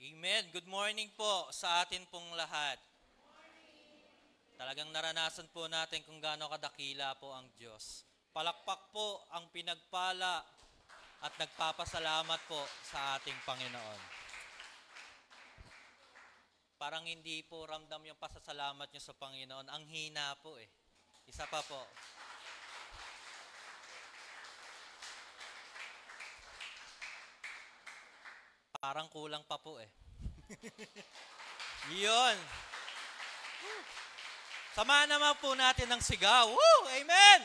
Amen. Good morning po sa atin pong lahat. Talagang naranasan po natin kung gaano kadakila po ang Diyos. Palakpak po ang pinagpala at nagpapasalamat po sa ating Panginoon. Parang hindi po ramdam yung pasasalamat niyo sa Panginoon. Ang hina po eh. Isa pa po. Parang kulang pa po eh. Yun. Samahan naman po natin ng sigaw. Woo! Amen!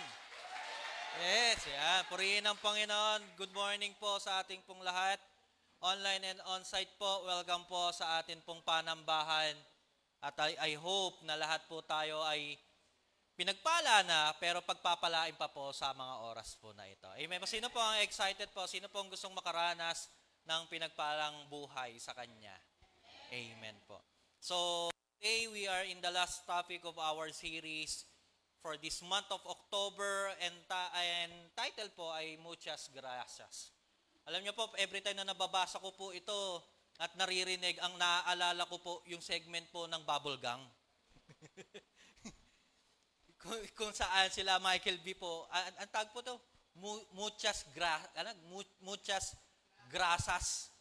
Yes, yan. Purihin ang Panginoon. Good morning po sa ating pong lahat. Online and on-site po. Welcome po sa ating pong panambahan. At I hope na lahat po tayo ay pinagpala na, pero pagpapalain pa po sa mga oras po na ito. Amen. Sino po ang excited po? Sino po ang gustong makaranas ng pinagpalang buhay sa Kanya? Amen po. So, today we are in the last topic of our series for this month of October and title po ay Muchas Gracias. Alam niyo po, every time na nababasa ko po ito at naririnig, ang naaalala ko po yung segment po ng Bubble Gang. kung saan sila Michael B. po, ang tag po to, muchas grasas.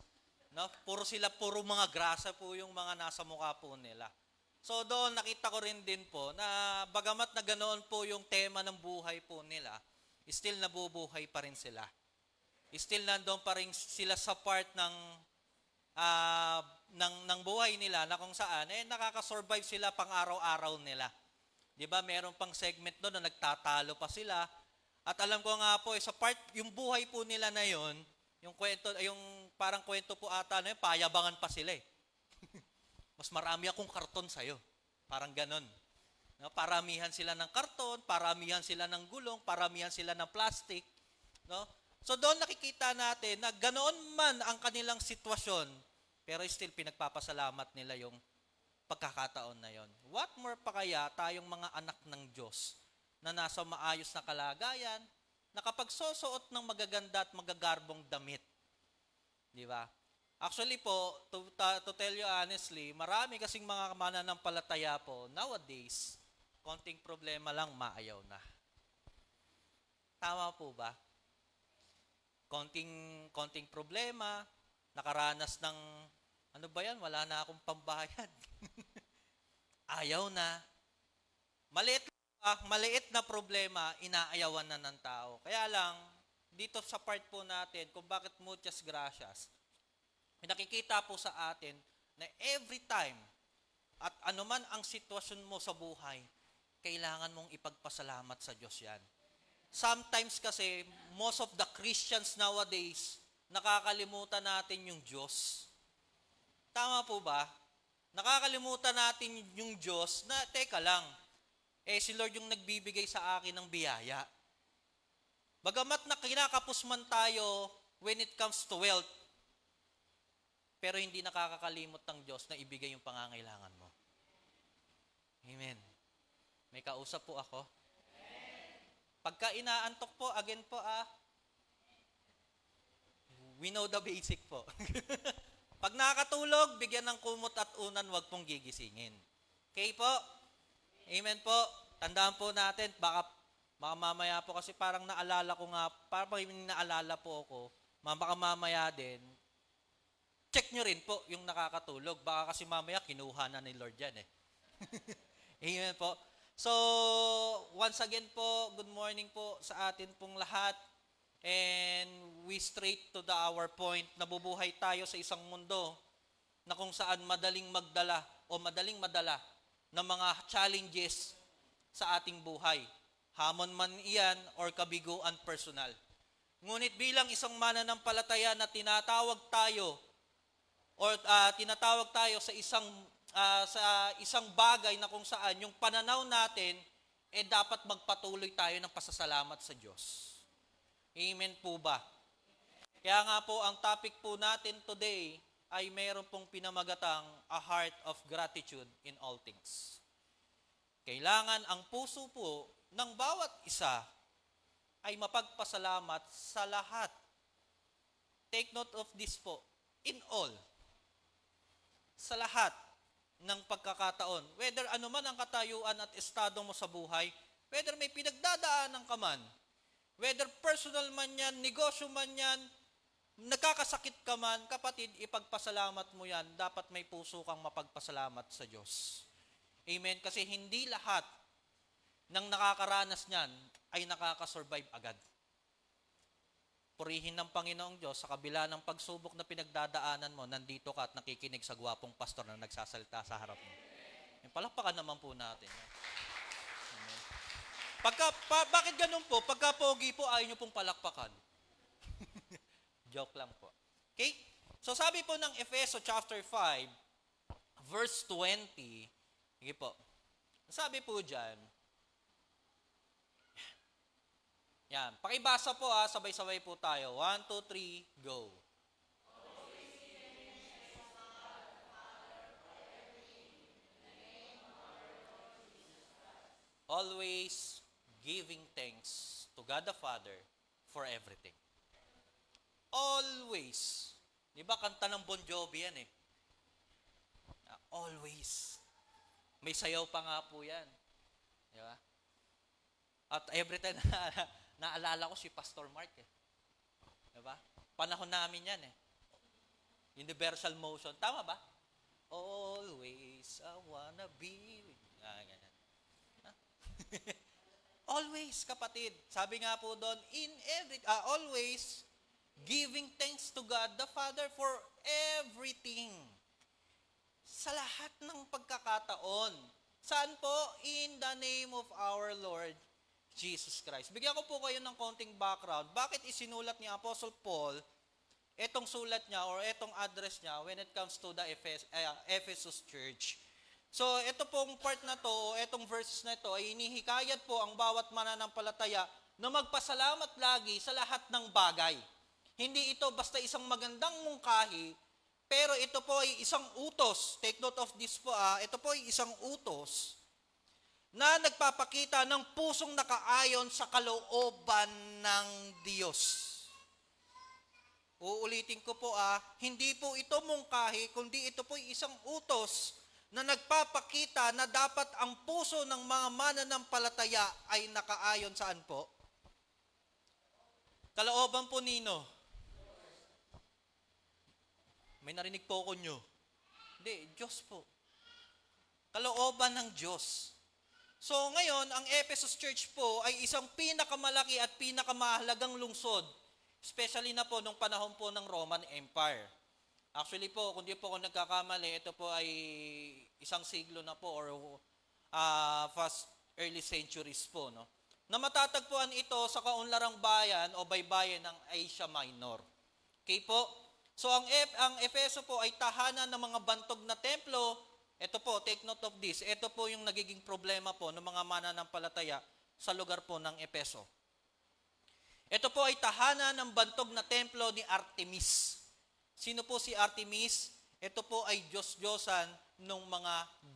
No? Puro mga grasa po yung mga nasa mukha po nila. So doon nakita ko rin din po na bagamat na ganoon po yung tema ng buhay po nila, still nabubuhay pa rin sila. Still nandoon pa rin sila sa part ng buhay nila na kung saan nakaka-survive sila pang araw-araw nila. 'Di ba? Meron pang segment doon na nagtatalo pa sila. At alam ko nga po sa part yung buhay po nila na 'yon, yung kwento, yung parang kwento po ata na yun, payabangan pa sila eh. Mas marami akong karton sa'yo. Parang ganon. No? Paramihan sila ng karton, paramihan sila ng gulong, paramihan sila ng plastic. No? So doon nakikita natin na ganoon man ang kanilang sitwasyon, pero still pinagpapasalamat nila yung pagkakataon na yon. What more pa kaya tayong mga anak ng Diyos na nasa maayos na kalagayan, nakapagsusuot ng magaganda at magagarbong damit. Di ba? Actually po, to tell you honestly, marami kasing mga mananampalataya po, nowadays, konting problema lang, maayaw na. Tama po ba? Konting problema, nakaranas ng, ano ba yan, wala na akong pambayad. Ayaw na. Maliit na problema, inaayawan na ng tao. Kaya lang, dito sa part po natin, kung bakit muchas gracias, nakikita po sa atin na every time, at anuman ang sitwasyon mo sa buhay, kailangan mong ipagpasalamat sa Diyos yan. Sometimes kasi, most of the Christians nowadays, nakakalimutan natin yung Diyos. Tama po ba? Nakakalimutan natin yung Diyos na, teka lang, si Lord yung nagbibigay sa akin ng biyaya. Bagamat na kinakapos man tayo when it comes to wealth, pero hindi nakakakalimot ng Diyos na ibigay yung pangangailangan mo. Amen. May kausap po ako. Pagka inaantok po, again po we know the basic po. Pag nakakatulog, bigyan ng kumot at unan, wag pong gigisingin. Okay po? Amen po. Tandaan po natin, baka mamaya po kasi parang naalala ko nga, parang naalala po ako, baka mamaya din, check nyo rin po yung nakakatulog. Baka kasi mamaya kinuha na ni Lord yan eh. Amen po. So, once again po, good morning po sa atin pong lahat. And we straight to our point, nabubuhay tayo sa isang mundo na kung saan madaling magdala ng mga challenges sa ating buhay. Hamon man iyan or kabiguan personal. Ngunit bilang isang mananampalataya na tinatawag tayo sa isang bagay na kung saan yung pananaw natin dapat magpatuloy tayo ng pasasalamat sa Diyos. Amen po ba? Kaya nga po ang topic po natin today ay mayroon pong pinamagatang a heart of gratitude in all things. Kailangan ang puso po ng bawat isa ay mapagpasalamat sa lahat. Take note of this po, in all. sa lahat ng pagkakataon. Whether ano man ang katayuan at estado mo sa buhay, whether may pinagdadaanan ka man, whether personal man yan, negosyo man yan, nagkakasakit ka man, kapatid, ipagpasalamat mo yan. Dapat may puso kang mapagpasalamat sa Diyos. Amen? Kasi hindi lahat ng nakakaranas niyan ay nakakasurvive agad. Purihin ng Panginoong Diyos, sa kabila ng pagsubok na pinagdadaanan mo, nandito ka at nakikinig sa gwapong pastor na nagsasalita sa harap mo. Palakpakan naman po natin. Amen. Bakit ganun po? Pagka pogi po, ayaw nyo pong palakpakan. Joke lang po. Okay? So sabi po ng Efeso chapter 5, verse 20, sige po, sabi po dyan, yan, pakibasa po sabay-sabay po tayo. 1, 2, 3, go. Always giving thanks to God the Father for everything. Always. Di ba kanta ng Bon Jovi yan eh? Always. May sayaw pa nga po yan. Di ba? At every time naalala ko si Pastor Mark eh. Di ba? Panahon namin yan eh. Universal motion. Tama ba? Always I wanna be with you. Ganyan. Always, kapatid. Sabi nga po doon, always giving thanks to God the Father for everything. Sa lahat ng pagkakataon. Saan po? In the name of our Lord Jesus Christ. Bigyan ko po kayo ng konting background. Bakit isinulat ni Apostle Paul etong sulat niya or etong address niya when it comes to the Ephesus Church? So, ito pong part na to, etong verses na ito, ay inihikayat po ang bawat mananampalataya na magpasalamat lagi sa lahat ng bagay. Hindi ito basta isang magandang mungkahi, pero ito po ay isang utos. Take note of this po, ito po ay isang utos na nagpapakita ng pusong nakaayon sa kalooban ng Diyos. Uulitin ko po, hindi po ito mungkahi, kundi ito po ay isang utos na nagpapakita na dapat ang puso ng mga mananampalataya ay nakaayon saan po? Kalooban po nino. May narinig po ko nyo. Hindi, Diyos po. Kalooban ng Diyos. So ngayon, ang Ephesus Church po ay isang pinakamalaki at pinakamahalagang lungsod, especially na po nung panahon po ng Roman Empire. Actually po, kung di po ako nagkakamali, ito po ay isang siglo na po or early centuries po. No? Na matatagpuan ito sa kaunlarang bayan o baybayin ng Asia Minor. Okay po? So ang Efeso po ay tahanan ng mga bantog na templo. Ito po, take note of this. Ito po yung nagiging problema po ng mga mananampalataya sa lugar po ng Efeso. Ito po ay tahanan ng bantog na templo ni Artemis. Sino po si Artemis? Ito po ay Diyos-Diyosan ng mga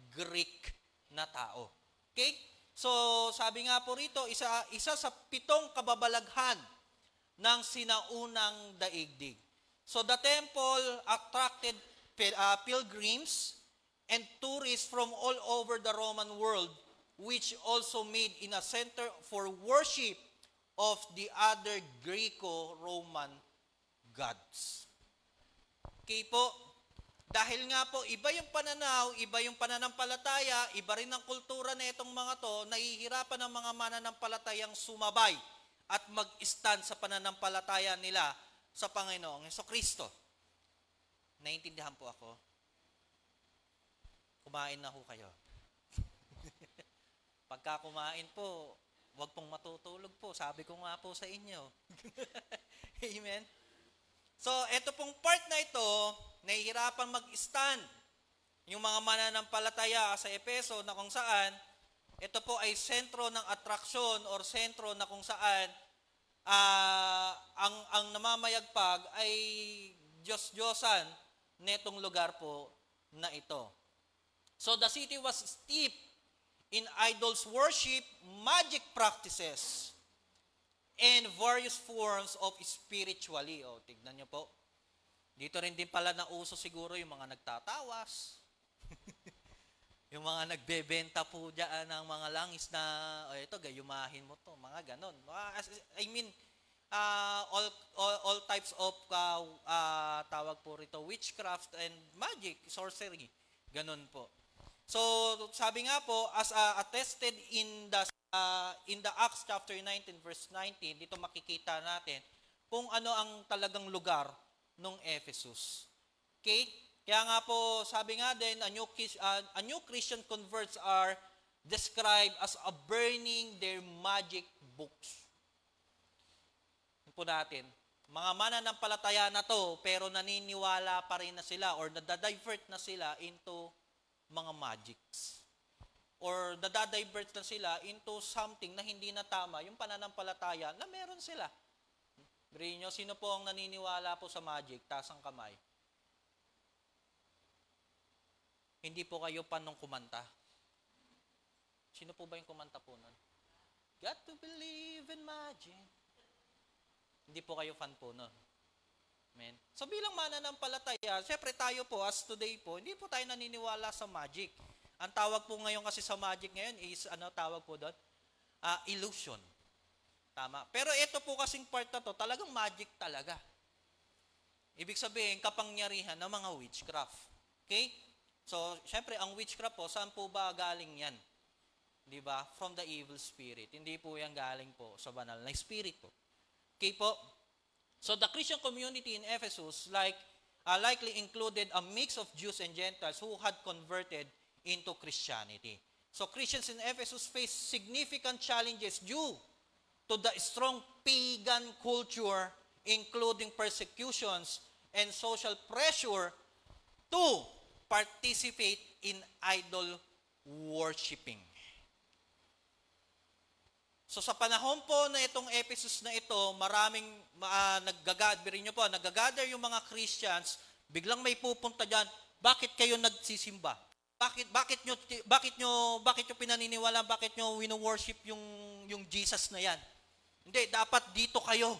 Greek na tao. Okay? So, sabi nga po rito, isa sa 7 kababalaghan ng sinaunang daigdig. So, the temple attracted pilgrims and tourists from all over the Roman world, which also made in a center for worship of the other Greco-Roman gods. Okay po, dahil nga po, iba yung pananaw, iba yung pananampalataya, iba rin ang kultura na itong mga to, nahihirapan ng mga mananampalatayang sumabay at mag-stand sa pananampalataya nila sa Panginoong Hesukristo. Naintindihan po ako? Kumain na ho kayo. Pagka kumain po, huwag pong matutulog po. Sabi ko nga po sa inyo. Amen? So, ito pong part na ito, nahihirapan mag-stand yung mga mananampalataya sa Efeso na kung saan, ito po ay sentro ng atraksyon or sentro na kung saan ang namamayagpag ay Diyos-Diyosan netong lugar po na ito. So, the city was steeped in idols worship, magic practices, and various forms of spiritually. O, tignan nyo po. Dito rin din pala na uso siguro yung mga nagtatawas. Yung mga nagbebenta po dyan ng mga langis na, ito, gayumahin mo to, mga ganon. I mean, all types of, tawag po rito, witchcraft and magic, sorcery. Ganon po. So, sabi nga po, as attested in the Acts chapter 19, verse 19, dito makikita natin kung ano ang talagang lugar ng Ephesus. Okay? Kaya nga po, sabi nga din, a new Christian converts are described as a burning their magic books. Yan po natin. Mga mananampalataya na to, pero naniniwala pa rin na sila or nadadivert na sila into mga magics. Or nadadivert na sila into something na hindi na tama, yung pananampalataya na meron sila. Brin nyo, sino po ang naniniwala po sa magic? Taas ang kamay. Hindi po kayo pan nung kumanta. Sino po ba yung kumanta po nun? Got to believe in magic. Hindi po kayo fan po nun. Amen. So bilang mananampalataya, syempre tayo po, as today po, hindi po tayo naniniwala sa magic. Ang tawag po ngayon kasi sa magic ngayon is, tawag po doon? Illusion. Tama. Pero ito po kasing part na to, talagang magic talaga. Ibig sabihin, kapangyarihan ng mga witchcraft. Okay? So, syempre, ang witchcraft po, saan po ba galing yan? Di ba? From the evil spirit. Hindi po yan galing po sa banal na espiritu. Okay po? So, the Christian community in Ephesus likely included a mix of Jews and Gentiles who had converted into Christianity. So, Christians in Ephesus faced significant challenges due to the strong pagan culture, including persecutions and social pressure to participate in idol worshiping. So sa panahon po na itong Ephesus na ito, maraming nagagather yung mga Christians, biglang may pupunta diyan, bakit kayo nagsisimba? Bakit nyo pinaniniwala, bakit nyo wino-worship yung Jesus na yan? Hindi, dapat dito kayo.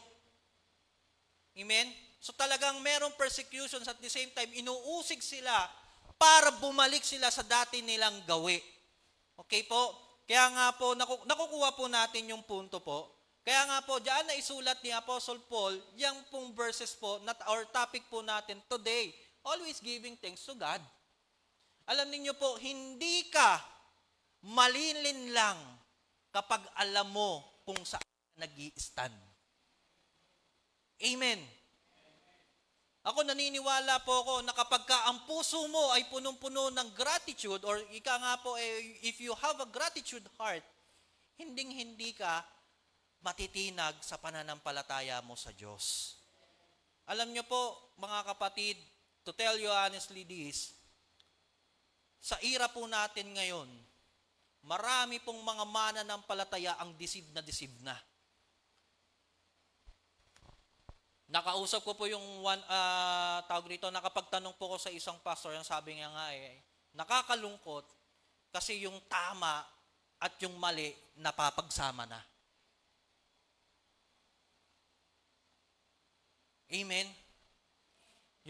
Amen? So talagang merong persecutions at the same time, inuusig sila para bumalik sila sa dati nilang gawi. Okay po? Kaya nga po, nakukuha po natin yung punto po. Kaya nga po, diyan na isulat ni Apostle Paul, yung pong verses po, or topic po natin today, always giving thanks to God. Alam niyo po, hindi ka malilinlang kapag alam mo kung saan nag-i-stand. Amen. Ako naniniwala po ako na kapag ang puso mo ay punong-puno ng gratitude, or ika nga po, if you have a gratitude heart, hinding-hindi ka matitinag sa pananampalataya mo sa Diyos. Alam niyo po, mga kapatid, to tell you honestly this, sa era po natin ngayon, marami pong mga mananampalataya ang deceive na. Nakausap ko po yung tawag rito, nakapagtanong po ko sa isang pastor, yung sabi niya nga nakakalungkot kasi yung tama at yung mali napapagsama na. Amen?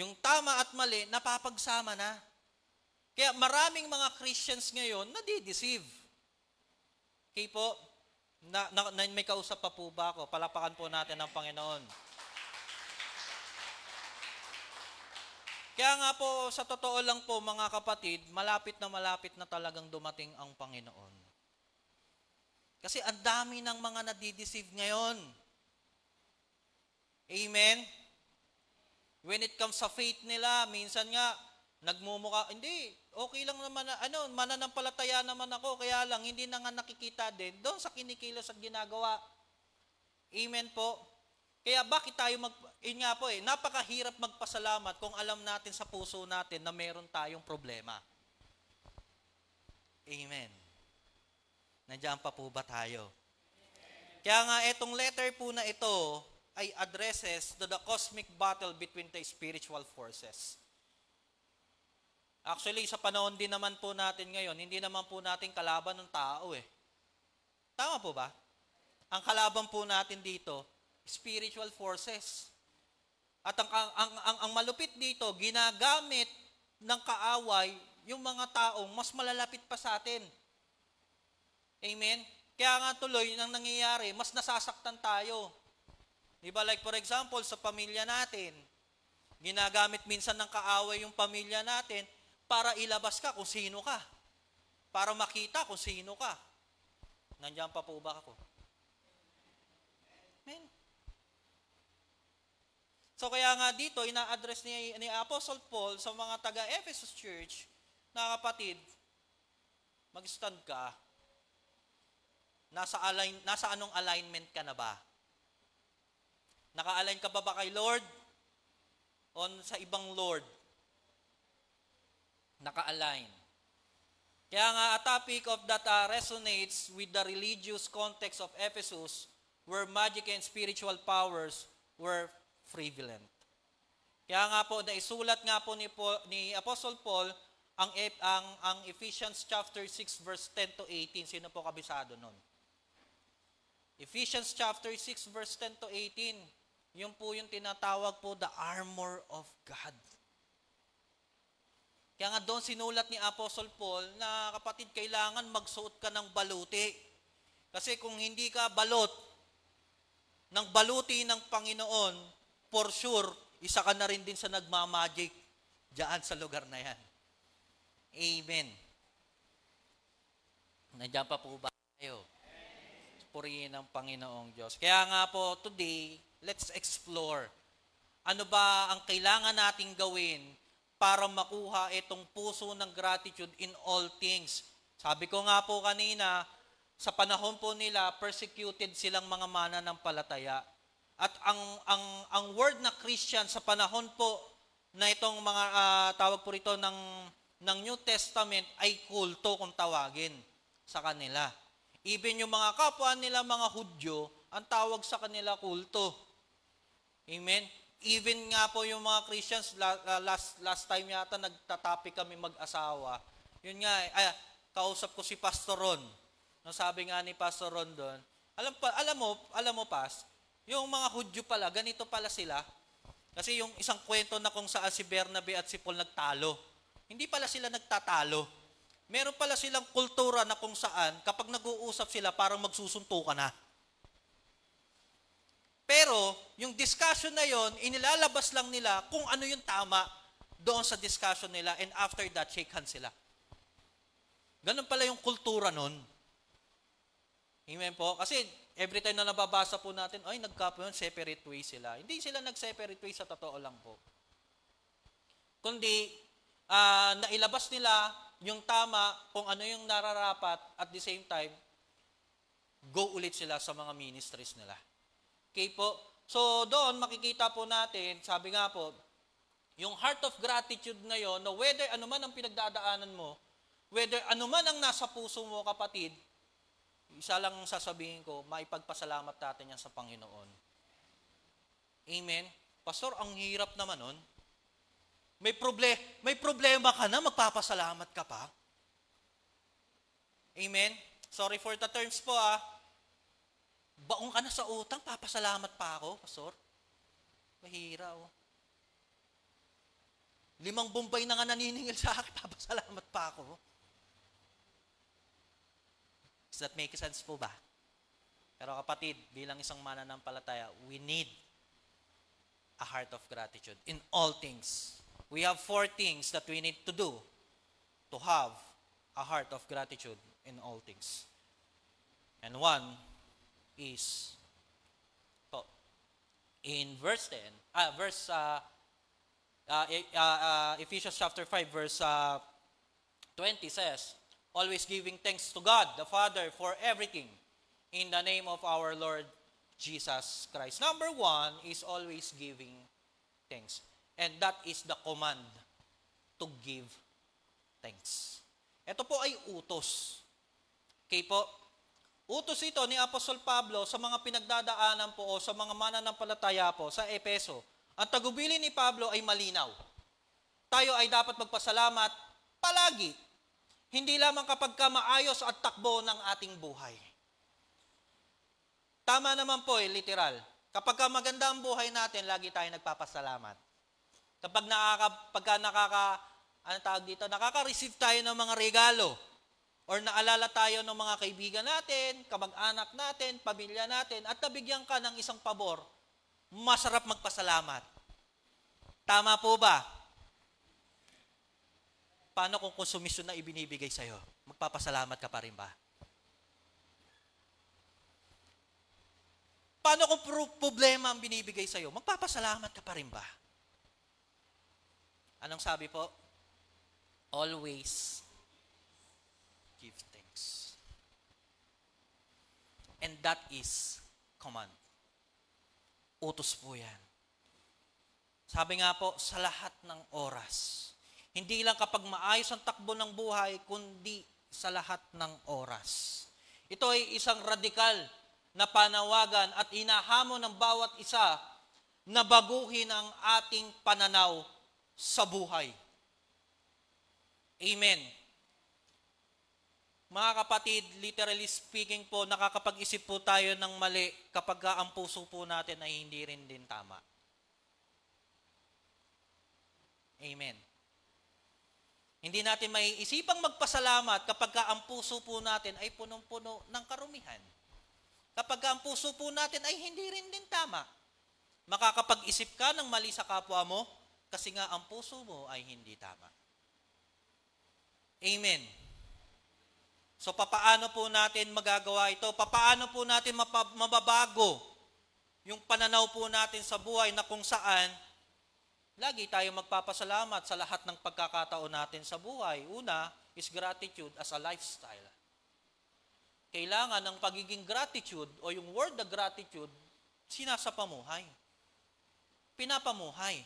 Yung tama at mali napapagsama na. Kaya maraming mga Christians ngayon nadideceive. Okay po? May kausap pa po ba ako? Palapakan po natin ang Panginoon. Kaya nga po, sa totoo lang po mga kapatid, malapit na talagang dumating ang Panginoon. Kasi ang dami ng mga nadideceive ngayon. Amen? When it comes sa faith nila, minsan nga, nagmumukha, hindi, okay lang naman, mananampalataya naman ako, kaya lang, hindi na nga nakikita din, doon sa kinikilos at ginagawa. Amen po? Kaya bakit tayo yun nga po napakahirap magpasalamat kung alam natin sa puso natin na meron tayong problema. Amen. Nandiyan pa po ba tayo? Kaya nga itong letter po na ito ay addresses to the cosmic battle between the spiritual forces. Actually, sa panahon din naman po natin ngayon, hindi naman po natin kalaban ng tao Tama po ba? Ang kalaban po natin dito, spiritual forces. At ang malupit dito, ginagamit ng kaaway yung mga taong mas malalapit pa sa atin. Amen? Kaya nga tuloy, nang nangyayari, mas nasasaktan tayo. Diba? Like for example, sa pamilya natin, ginagamit minsan ng kaaway yung pamilya natin para ilabas ka kung sino ka. Para makita kung sino ka. Nandiyan pa po ba ako? Amen. So kaya nga dito, ina-address ni Apostle Paul sa mga taga-Ephesus Church, na kapatid, mag-stand ka. Nasa anong alignment ka na ba? Naka-align ka ba kay Lord? O sa ibang Lord? Naka-align. Kaya nga, a topic of that resonates with the religious context of Ephesus, where magic and spiritual powers were prevalent. Kaya nga po, naisulat nga po ni Apostle Paul ang Ephesians chapter 6 verse 10 to 18. Sino po kabisado nun? Ephesians chapter 6 verse 10 to 18. Yung po yung tinatawag po the armor of God. Kaya nga doon sinulat ni Apostle Paul na kapatid, kailangan magsuot ka ng baluti. Kasi kung hindi ka balot ng baluti ng Panginoon, for sure, isa ka na rin din sa nagmamagic diyan sa lugar na yan. Amen. Nandiyan pa po ba kayo? Purihin ang Panginoong Diyos. Kaya nga po, today, let's explore. Ano ba ang kailangan nating gawin para makuha itong puso ng gratitude in all things? Sabi ko nga po kanina, sa panahon po nila, persecuted silang mga mananampalataya. At ang word na Christian sa panahon po na itong mga tawag po rito ng New Testament ay kulto kung tawagin sa kanila. Even yung mga kapwa nila mga Hudyo, ang tawag sa kanila kulto. Amen? Even nga po yung mga Christians, last time yata nagtatopic kami mag-asawa. Yun nga, kausap ko si Pastor Ron. Sabi nga ni Pastor Ron doon, alam mo, Pas, yung mga Hudyo pala, ganito pala sila. Kasi yung isang kwento na kung saan si Bernabe at si Paul nagtalo, hindi pala sila nagtatalo. Meron pala silang kultura na kung saan kapag nag-uusap sila parang magsusuntukan na. Pero yung discussion na yon, inilalabas lang nila kung ano yung tama doon sa discussion nila, and after that, shake hands sila. Ganun pala yung kultura nun. Amen po? Kasi every time na nababasa po natin, ay nagkapo yun, separate way sila. Hindi sila nag-separate way, sa totoo lang po. Kundi, nailabas nila yung tama kung ano yung nararapat, at the same time, go ulit sila sa mga ministries nila. Okay po? So doon makikita po natin, sabi nga po, yung heart of gratitude na yon, na whether ano man ang pinagdadaanan mo, whether ano man ang nasa puso mo, kapatid, isa lang sasabihin ko, maipagpasalamat natin yan sa Panginoon. Amen? Pastor, ang hirap naman nun. May problema ka na, magpapasalamat ka pa. Amen? Sorry for the terms po Baong ka na sa utang, papasalamat pa ako, Pastor. Mahira 5 Bombay na nga naniningil sa akin, papasalamat pa ako. Does that make sense po ba? Pero kapatid, bilang isang mananampalataya, we need a heart of gratitude in all things. We have 4 things that we need to do to have a heart of gratitude in all things. And one is, in verse 10, Ephesians chapter 5, verse 20 says, always giving thanks to God, the Father, for everything in the name of our Lord Jesus Christ. Number 1 is always giving thanks. And that is the command to give thanks. Ito po ay utos. Okay po? Utos ito ni Apostol Pablo sa mga pinagdadaanan po o sa mga mananampalataya po sa Epeso. Ang tagubilin ni Pablo ay malinaw. Tayo ay dapat magpasalamat palagi. Hindi lamang kapag maayos at takbo ng ating buhay. Tama naman po literal. Kapag maganda ang buhay natin, lagi tayo nagpapasalamat. Nakaka-receive tayo ng mga regalo, or naalala tayo ng mga kaibigan natin, kamag-anak natin, pamilya natin, at nabigyan ka ng isang pabor, masarap magpasalamat. Tama po ba? Paano kung konsumisyon na ibinibigay sa'yo? Magpapasalamat ka pa rin ba? Paano kung problema ang binibigay sa'yo? Magpapasalamat ka pa rin ba? Anong sabi po? Always give thanks. And that is command. Utos po yan. Sabi nga po, sa lahat ng oras. Hindi lang kapag maayos ang takbo ng buhay, kundi sa lahat ng oras. Ito ay isang radikal na panawagan at inahamon ng bawat isa na baguhin ang ating pananaw sa buhay. Amen. Mga kapatid, literally speaking po, nakakapag-isip po tayo ng mali kapag ang puso po natin ay hindi rin din tama. Amen. Hindi natin maiisipang magpasalamat kapag ang puso po natin ay punong-puno ng karumihan. Kapag ang puso po natin ay hindi rin din tama, makakapag-isip ka ng mali sa kapwa mo kasi nga ang puso mo ay hindi tama. Amen. So, papaano po natin magagawa ito? Papaano po natin mababago yung pananaw po natin sa buhay na kung saan lagi tayo magpapasalamat sa lahat ng pagkakataon natin sa buhay. Una is gratitude as a lifestyle. Kailangan ng pagiging gratitude o yung word na gratitude, sinasapamuhay. Pinapamuhay.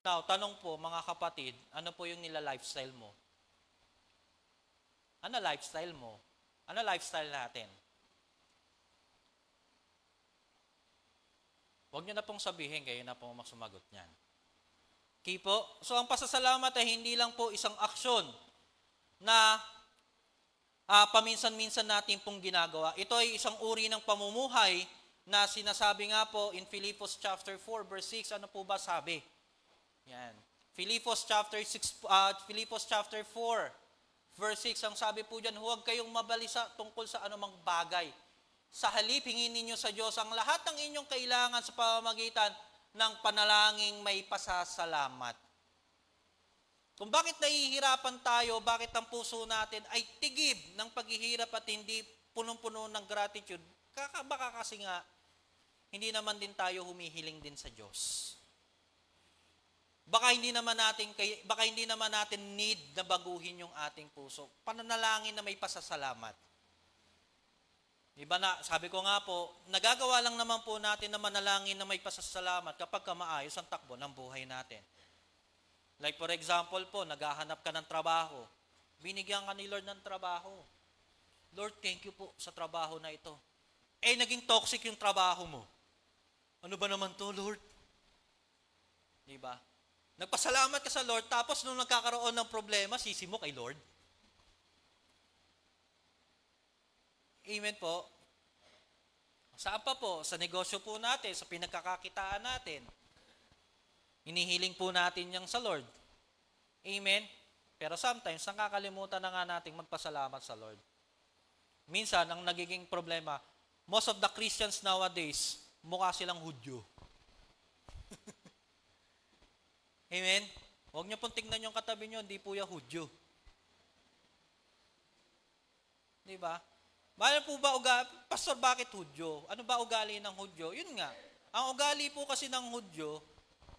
Now, tanong po mga kapatid, ano po yung nila-lifestyle mo? Ano lifestyle mo? Ano lifestyle natin? Huwag nyo na pong sabihin, kayo na pong magsumagot niyan. Okay po? So, ang pasasalamat ay hindi lang po isang aksyon na paminsan-minsan natin pong ginagawa. Ito ay isang uri ng pamumuhay na sinasabi nga po in Philippians chapter 4 verse 6. Ano po ba sabi? Yan. Philippians chapter 4 verse 6. Ang sabi po dyan, huwag kayong mabalisa tungkol sa anumang bagay. Sa halip, hingin ninyo sa Diyos ang lahat ng inyong kailangan sa pamamagitan ng panalangin may pasasalamat. Kung bakit nahihirapan tayo, bakit ang puso natin ay tigib ng paghihirap at hindi punong-puno ng gratitude, baka kasi nga, hindi naman din tayo humihiling din sa Diyos. Baka hindi naman natin need na baguhin yung ating puso. Pananalangin na may pasasalamat. Diba na, sabi ko nga po, nagagawa lang naman po natin na manalangin na may pasasalamat kapag maayos ang takbo ng buhay natin. Like for example po, naghahanap ka ng trabaho. Binigyan ka ni Lord ng trabaho. Lord, thank you po sa trabaho na ito. Naging toxic yung trabaho mo. Ano ba naman to, Lord? Diba? Nagpasalamat ka sa Lord, tapos nung nagkakaroon ng problema, sisi mo kay Lord. Amen po. Saan pa po? Sa negosyo po natin, sa pinagkakakitaan natin. Inihiling po natin yang sa Lord. Amen? Pero sometimes, nakakalimutan na nga nating magpasalamat sa Lord. Minsan, ang nagiging problema, most of the Christians nowadays, mukha silang Hudyo. Amen? Huwag niyo pong tingnan yung katabi niyo, hindi po yung Hudyo. Diba? Bakit po ba Pastor, bakit Hudyo? Ano ba ugali ng Hudyo? Yun nga. Ang ugali po kasi ng Hudyo,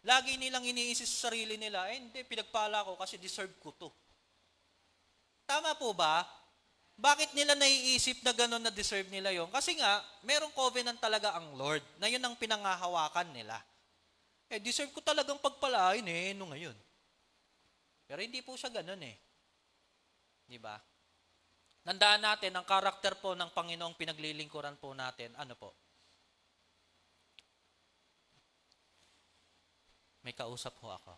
lagi nilang iniisip sa sarili nila, hindi, pinagpala ko kasi deserve ko to. Tama po ba? Bakit nila naiisip na gano'n na deserve nila yon? Kasi nga, merong covenant talaga ang Lord, na yun ang pinangahawakan nila. Deserve ko talagang pagpalain no ngayon. Pero hindi po siya gano'n Di ba? Tandaan natin, ang karakter po ng Panginoong pinaglilingkuran po natin, ano po? May kausap ho ako.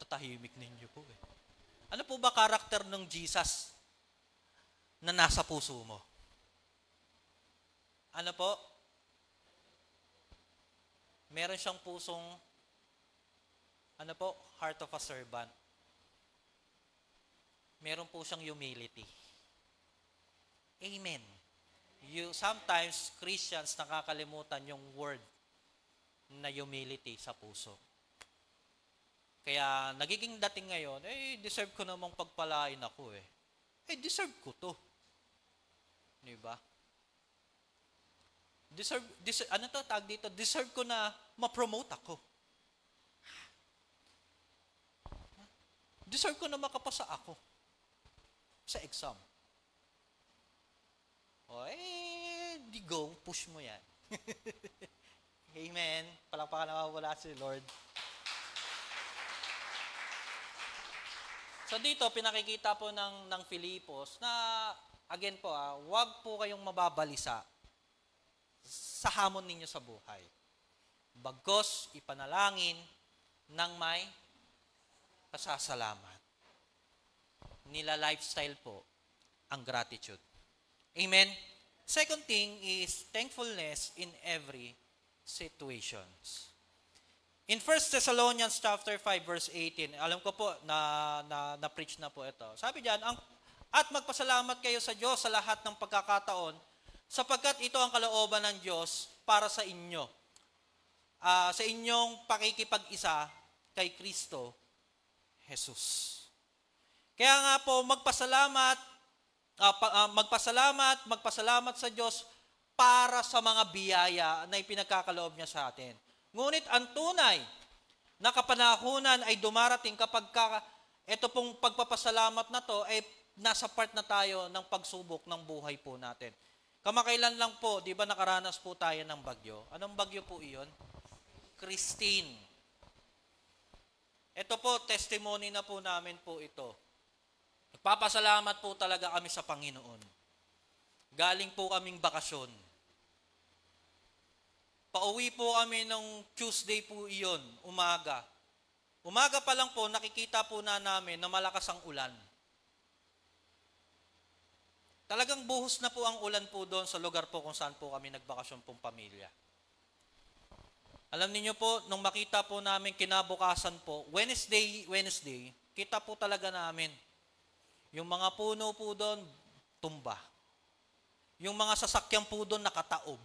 Tatahimik ninyo po Ano po ba karakter ng Jesus na nasa puso mo? Ano po? Meron siyang pusong, ano po? Heart of a servant. Meron po siyang humility. Amen. Sometimes, Christians nakakalimutan yung word na humility sa puso. Kaya, nagiging dating ngayon, deserve ko namang pagpalain ako eh. Deserve ko to. Diba? Ano to tag dito? Deserve ko na ma-promote ako. Deserve ko na makapasa ako sa exam. Di go, push mo yan. Amen. Palakpakan na wala si Lord. So dito, pinakikita po ng Filipos na, again po, wag po kayong mababalisa sa hamon ninyo sa buhay. Bagkus, ipanalangin ng may pasasalamat. Nila lifestyle po ang gratitude. Amen? Second thing is thankfulness in every situations. In 1 Thessalonians chapter 5 verse 18, alam ko po na preach na po ito. Sabi diyan, at magpasalamat kayo sa Diyos sa lahat ng pagkakataon sapagkat ito ang kalooban ng Diyos para sa inyo. Sa inyong pakikipag-isa kay Kristo Jesus. Kaya nga po magpasalamat sa Diyos para sa mga biyaya na ipinagkakaloob niya sa atin. Ngunit ang tunay na kapanahunan ay dumarating kapag ito pong pagpapasalamat na to ay nasa part na tayo ng pagsubok ng buhay po natin. Kamakailan lang po, di ba nakaranas po tayo ng bagyo? Anong bagyo po iyon? Christine. Ito po, testimony na po namin po ito. Nagpapasalamat po talaga kami sa Panginoon. Galing po kaming bakasyon. Pauwi po kami nung Tuesday po iyon, umaga. Umaga pa lang po, nakikita po namin na malakas ang ulan. Talagang buhos na po ang ulan po doon sa lugar po kung saan po kami nagbakasyon pong pamilya. Alam niyo po, nung makita po namin kinabukasan po, Wednesday, kita po talaga namin. Yung mga puno po doon, tumba. Yung mga sasakyan po doon, nakataob.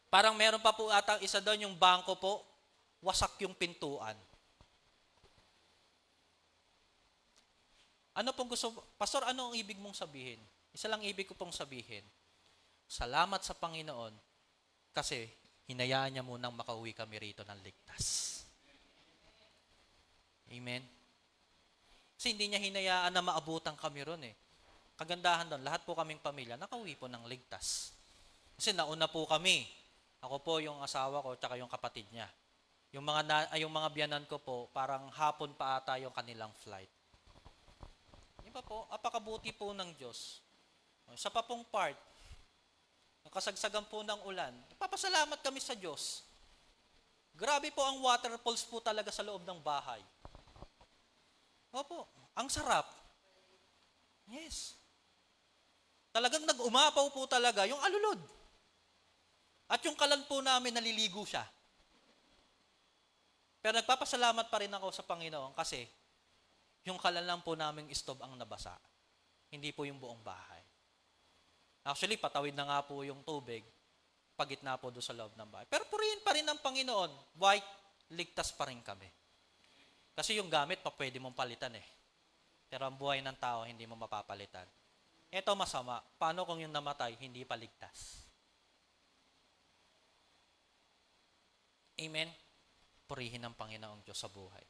Parang meron pa po atang isa doon, yung bangko po, wasak yung pintuan. Ano pong gusto, Pastor, ano ang ibig mong sabihin? Isa lang ibig ko pong sabihin. Salamat sa Panginoon kasi hinayaan niya munang makauwi kami rito ng ligtas. Amen? Kasi hindi niya hinayaan na maabutan kami ron eh. Kagandahan doon, lahat po kaming pamilya, nakauwi po ng ligtas. Kasi nauna po kami. Ako po yung asawa ko, tsaka yung kapatid niya. Yung mga biyanan ko po, parang hapon pa ata yung kanilang flight. Di ba po? Apakabuti po ng Diyos. Sa pa pong part, nakasagsagan po ng ulan, papasalamat kami sa Diyos. Grabe po ang waterfalls po talaga sa loob ng bahay. Opo, ang sarap. Yes. Talagang nag-umapaw po talaga yung alulod. At yung kalan po namin, naliligo siya. Pero nagpapasalamat pa rin ako sa Panginoon kasi yung kalan lang po namin istob ang nabasa. Hindi po yung buong bahay. Actually, patawid na nga po yung tubig, pagitna po doon sa loob ng bahay. Pero purihin pa rin ng Panginoon. Why? Ligtas pa rin kami. Kasi yung gamit, pwede mong palitan eh. Pero ang buhay ng tao, hindi mo mapapalitan. Ito masama. Paano kung yung namatay, hindi pa ligtas? Amen? Purihin ng Panginoong Diyos sa buhay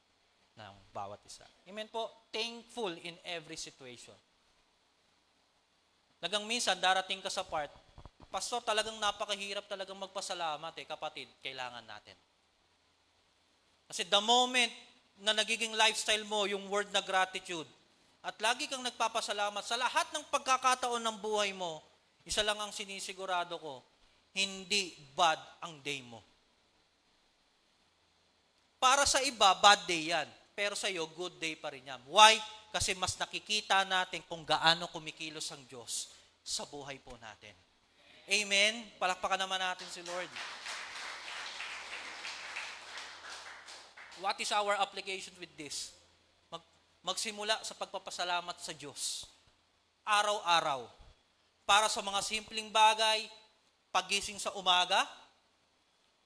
ng bawat isa. Amen po? Thankful in every situation. Talagang minsan, darating ka sa part, Pastor, talagang napakahirap talagang magpasalamat kapatid, kailangan natin. Kasi the moment na nagiging lifestyle mo, yung word na gratitude, at lagi kang nagpapasalamat sa lahat ng pagkakataon ng buhay mo, isa lang ang sinisigurado ko, hindi bad ang day mo. Para sa iba, bad day yan. Pero sa iyo, good day pa rin yan. Why? Kasi mas nakikita natin kung gaano kumikilos ang Diyos sa buhay po natin. Amen? Palakpakan naman natin si Lord. What is our application with this? Magsimula sa pagpapasalamat sa Diyos. Araw-araw. Para sa mga simpleng bagay, pagising sa umaga,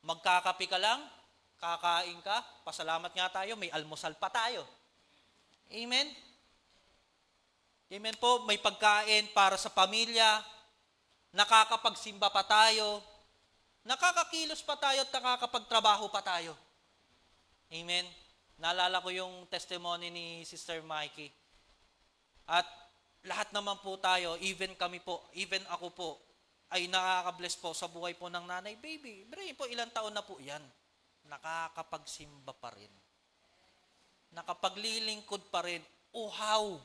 magkakape ka lang, kakain ka, pasalamat nga tayo, may almusal pa tayo. Amen? Amen po, may pagkain para sa pamilya, nakakapagsimba pa tayo, nakakakilos pa tayo at nakakapagtrabaho pa tayo. Amen? Naalala ko yung testimony ni Sister Mikey. At lahat naman po tayo, even kami po, even ako po, ay nakaka-bless po sa buhay po ng nanay. Baby, brain po, ilang taon na po yan. Nakakapagsimba pa rin. Nakapaglilingkod pa rin. Uhaw!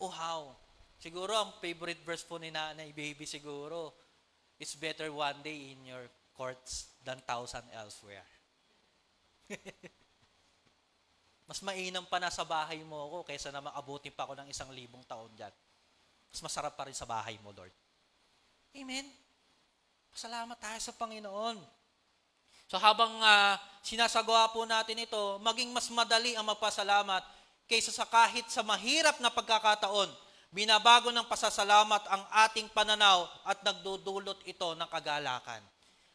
Uhaw! Siguro ang favorite verse po ni nanay, baby, siguro, it's better one day in your courts than 1,000 elsewhere. Mas mainam pa na sa bahay mo ako kaysa na maabutin pa ako ng 1,000 taon dyan. Mas masarap pa rin sa bahay mo, Lord. Amen? Pasalamat tayo sa Panginoon. So habang sinasagawa po natin ito, maging mas madali ang magpasalamat kaysa sa kahit sa mahirap na pagkakataon, binabago ng pasasalamat ang ating pananaw at nagdudulot ito ng kagalakan.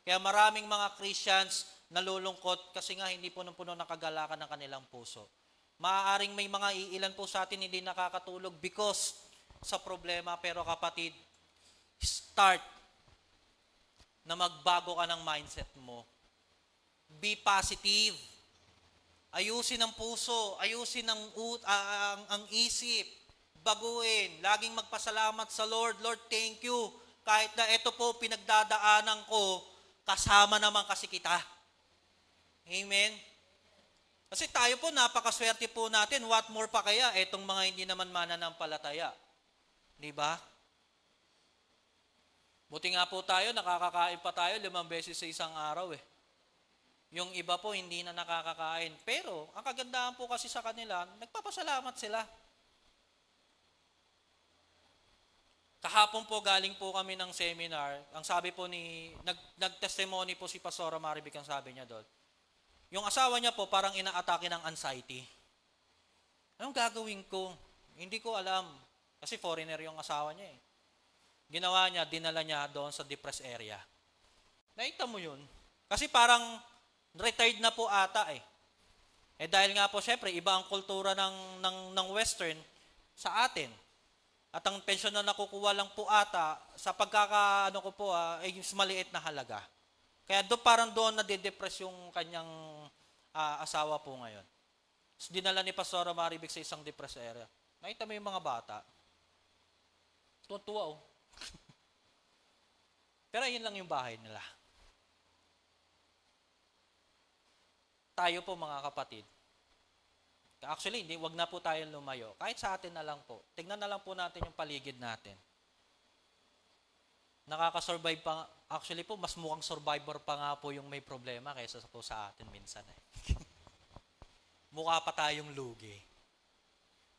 Kaya maraming mga Christians nalulungkot kasi nga hindi punong-puno ng kagalakan ng kanilang puso. Maaaring may mga iilan po sa atin hindi nakakatulog because sa problema, pero kapatid, start na magbago ka ng mindset mo. Be positive. Ayusin ang puso, ayusin ang isip, baguhin, laging magpasalamat sa Lord. Lord, thank you. Kahit na ito po pinagdadaanan ko, kasama naman kasi kita. Amen? Kasi tayo po, napakaswerte po natin. What more pa kaya itong mga hindi naman mananampalataya? Diba? Buti nga po tayo, nakakakain pa tayo 5 beses sa isang araw eh. Yung iba po, hindi na nakakakain. Pero, ang kagandahan po kasi sa kanila, nagpapasalamat sila. Kahapon po, galing po kami ng seminar. Ang sabi po nag-testimony po si Pastora Maribik, ang sabi niya doon. Yung asawa niya po, parang inaatake ng anxiety. Anong gagawin ko? Hindi ko alam. Kasi foreigner yung asawa niya eh. Ginawa niya, dinala niya doon sa depressed area. Nakita mo yun? Kasi parang retired na po ata eh. Eh dahil nga po, syempre, iba ang kultura ng Western sa atin. At ang pensyon na nakukuha lang po ata, sa pagkakaano ko po, ay yung maliit na halaga. Kaya parang doon nade-depress yung kanyang asawa po ngayon. So, dinala ni Pastora Maribik sa isang depressed area. Nakita mo yung mga bata. Tuwa oh. Pero yun lang yung bahay nila. Tayo po mga kapatid. Actually, wag na po tayong lumayo. Kahit sa atin na lang po. Tignan na lang po natin yung paligid natin. Nakaka-survive pa. Actually po, mas mukhang survivor pa nga po yung may problema kaysa po sa atin minsan eh. Mukha pa tayong lugi.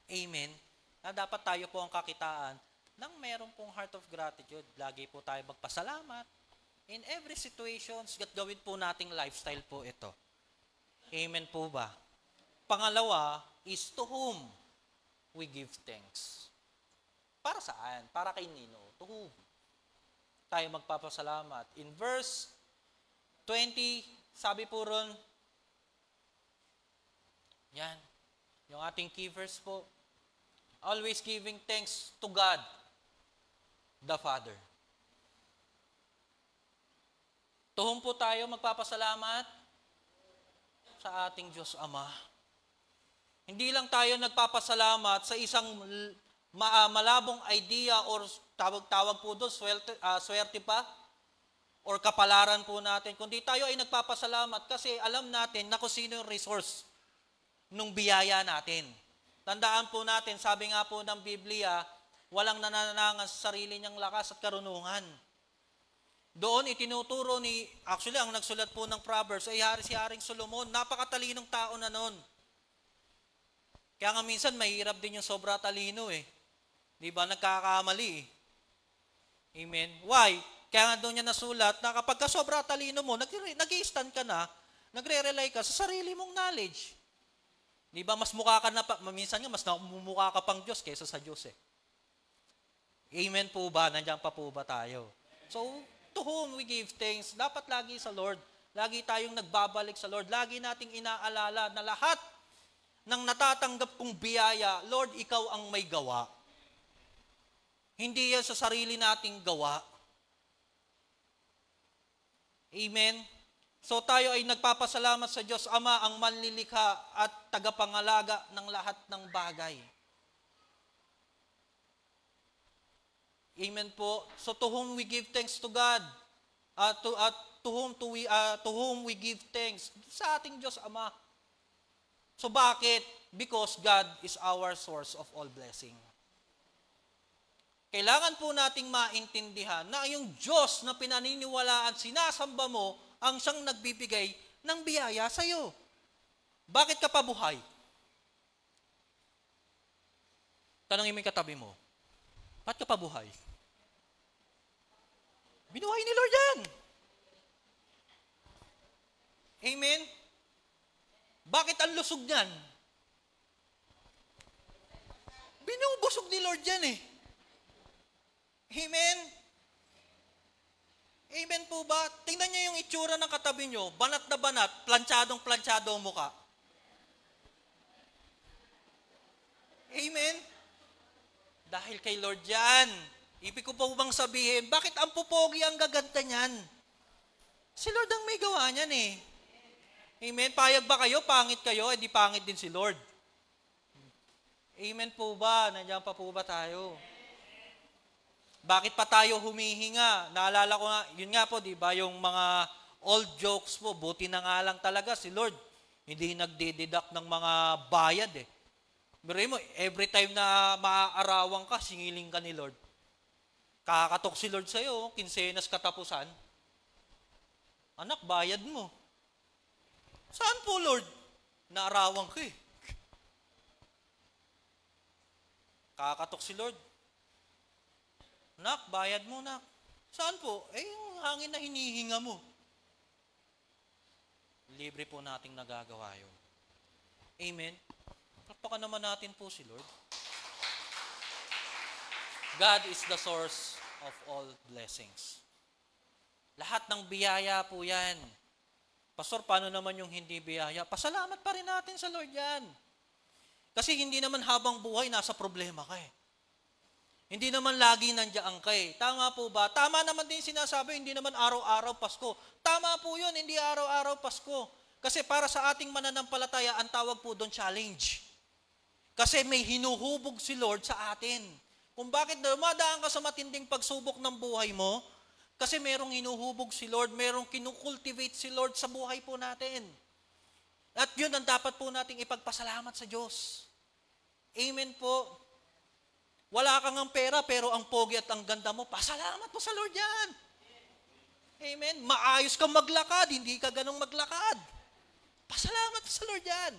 Amen? Na dapat tayo po ang kakitaan ng meron pong heart of gratitude. Lagi po tayo magpasalamat. In every situations, gawin po nating lifestyle po ito. Amen po ba? Pangalawa is to whom we give thanks. Para saan? Para kay Nino. To whom? Tayo magpapasalamat. In verse 20, sabi po ron, yan, yung ating key verse po, always giving thanks to God, the Father. To whom po tayo magpapasalamat? Sa ating Diyos Ama. Hindi lang tayo nagpapasalamat sa isang malabong idea or tawag po doon, swerte pa, or kapalaran po natin, kundi tayo ay nagpapasalamat kasi alam natin na kung sino yung resource nung biyaya natin. Tandaan po natin, sabi nga po ng Biblia, walang nananangan sa sarili niyang lakas at karunungan. Doon itinuturo actually ang nagsulat po ng Proverbs ay si Haring Solomon, napakatalinong tao na noon. Kaya nga minsan mahirap din yung sobra talino eh. Di ba? Nagkakamali eh. Amen? Why? Kaya nga doon niya nasulat na kapag ka sobra talino mo, nag-i-stand ka na, nagre-rely ka sa sarili mong knowledge. Di ba? Mas mukha ka na, minsan nga, mas namumukha ka pang Diyos kaysa sa Diyos eh. Amen po ba? Nandiyan pa po ba tayo? So, to whom we give thanks, dapat lagi sa Lord. Lagi tayong nagbabalik sa Lord. Lagi nating inaalala na lahat ng natatanggap kong biyaya, Lord, ikaw ang may gawa. Hindi yan sa sarili nating gawa. Amen? So tayo ay nagpapasalamat sa Diyos Ama, ang manlilikha at tagapangalaga ng lahat ng bagay. Amen po. So to whom we give thanks to God, to whom we give thanks sa ating Diyos Ama. So bakit? Because God is our source of all blessing. Kailangan po nating maintindihan na yung Diyos na pinaniniwalaan, sinasamba mo, ang siyang nagbibigay ng biyaya sa iyo. Bakit ka pabuhay? Tanongin mo yung katabi mo, bakit ka pabuhay? Binuhay ni Lord yan. Amen? Bakit ang lusog niyan? Binubusog ni Lord yan eh. Amen? Amen po ba? Tingnan niyo yung itsura ng katabi niyo, banat na banat, planchadong-planchado ang muka. Amen? Dahil kay Lord yan. Ibig ko po bang sabihin, bakit ang pupogi ang gaganda niyan? Si Lord ang may gawa niyan eh. Amen? Payag ba kayo? Pangit kayo? Eh di pangit din si Lord. Amen po ba? Nandiyan pa po ba tayo? Bakit pa tayo humihinga? Naalala ko nga, yun nga po, di ba, yung mga old jokes po, buti na nga lang talaga si Lord. Hindi nagdideduct ng mga bayad eh. Pero mo, every time na maaarawan ka, singiling ka ni Lord. Kakatok si Lord sa'yo, kinsenas katapusan. Anak, bayad mo. Saan po, Lord? Naarawan ka eh. Kakatok si Lord. Nak, bayad mo, nak. Saan po? Eh, yung hangin na hinihinga mo. Libre po nating nagagawa yun. Amen? Pakpakan naman natin po si Lord. God is the source of all blessings. Lahat ng biyaya po yan. Pastor, paano naman yung hindi biyaya? Pasalamat pa rin natin sa Lord yan. Kasi hindi naman habang buhay nasa problema ka eh. Hindi naman lagi nandiyan ka eh. Tama po ba? Tama naman din sinasabi, hindi naman araw-araw Pasko. Tama po yun, hindi araw-araw Pasko. Kasi para sa ating mananampalataya, ang tawag po doon challenge. Kasi may hinuhubog si Lord sa atin. Kung bakit dumadaan ka sa matinding pagsubok ng buhay mo, kasi merong hinuhubog si Lord, merong kinukultivate si Lord sa buhay po natin. At yun ang dapat po nating ipagpasalamat sa Diyos. Amen po. Wala kang ang pera, pero ang pogi at ang ganda mo, pasalamat po sa Lord yan. Amen. Maayos kang maglakad, hindi ka ganong maglakad. Pasalamat po sa Lord yan.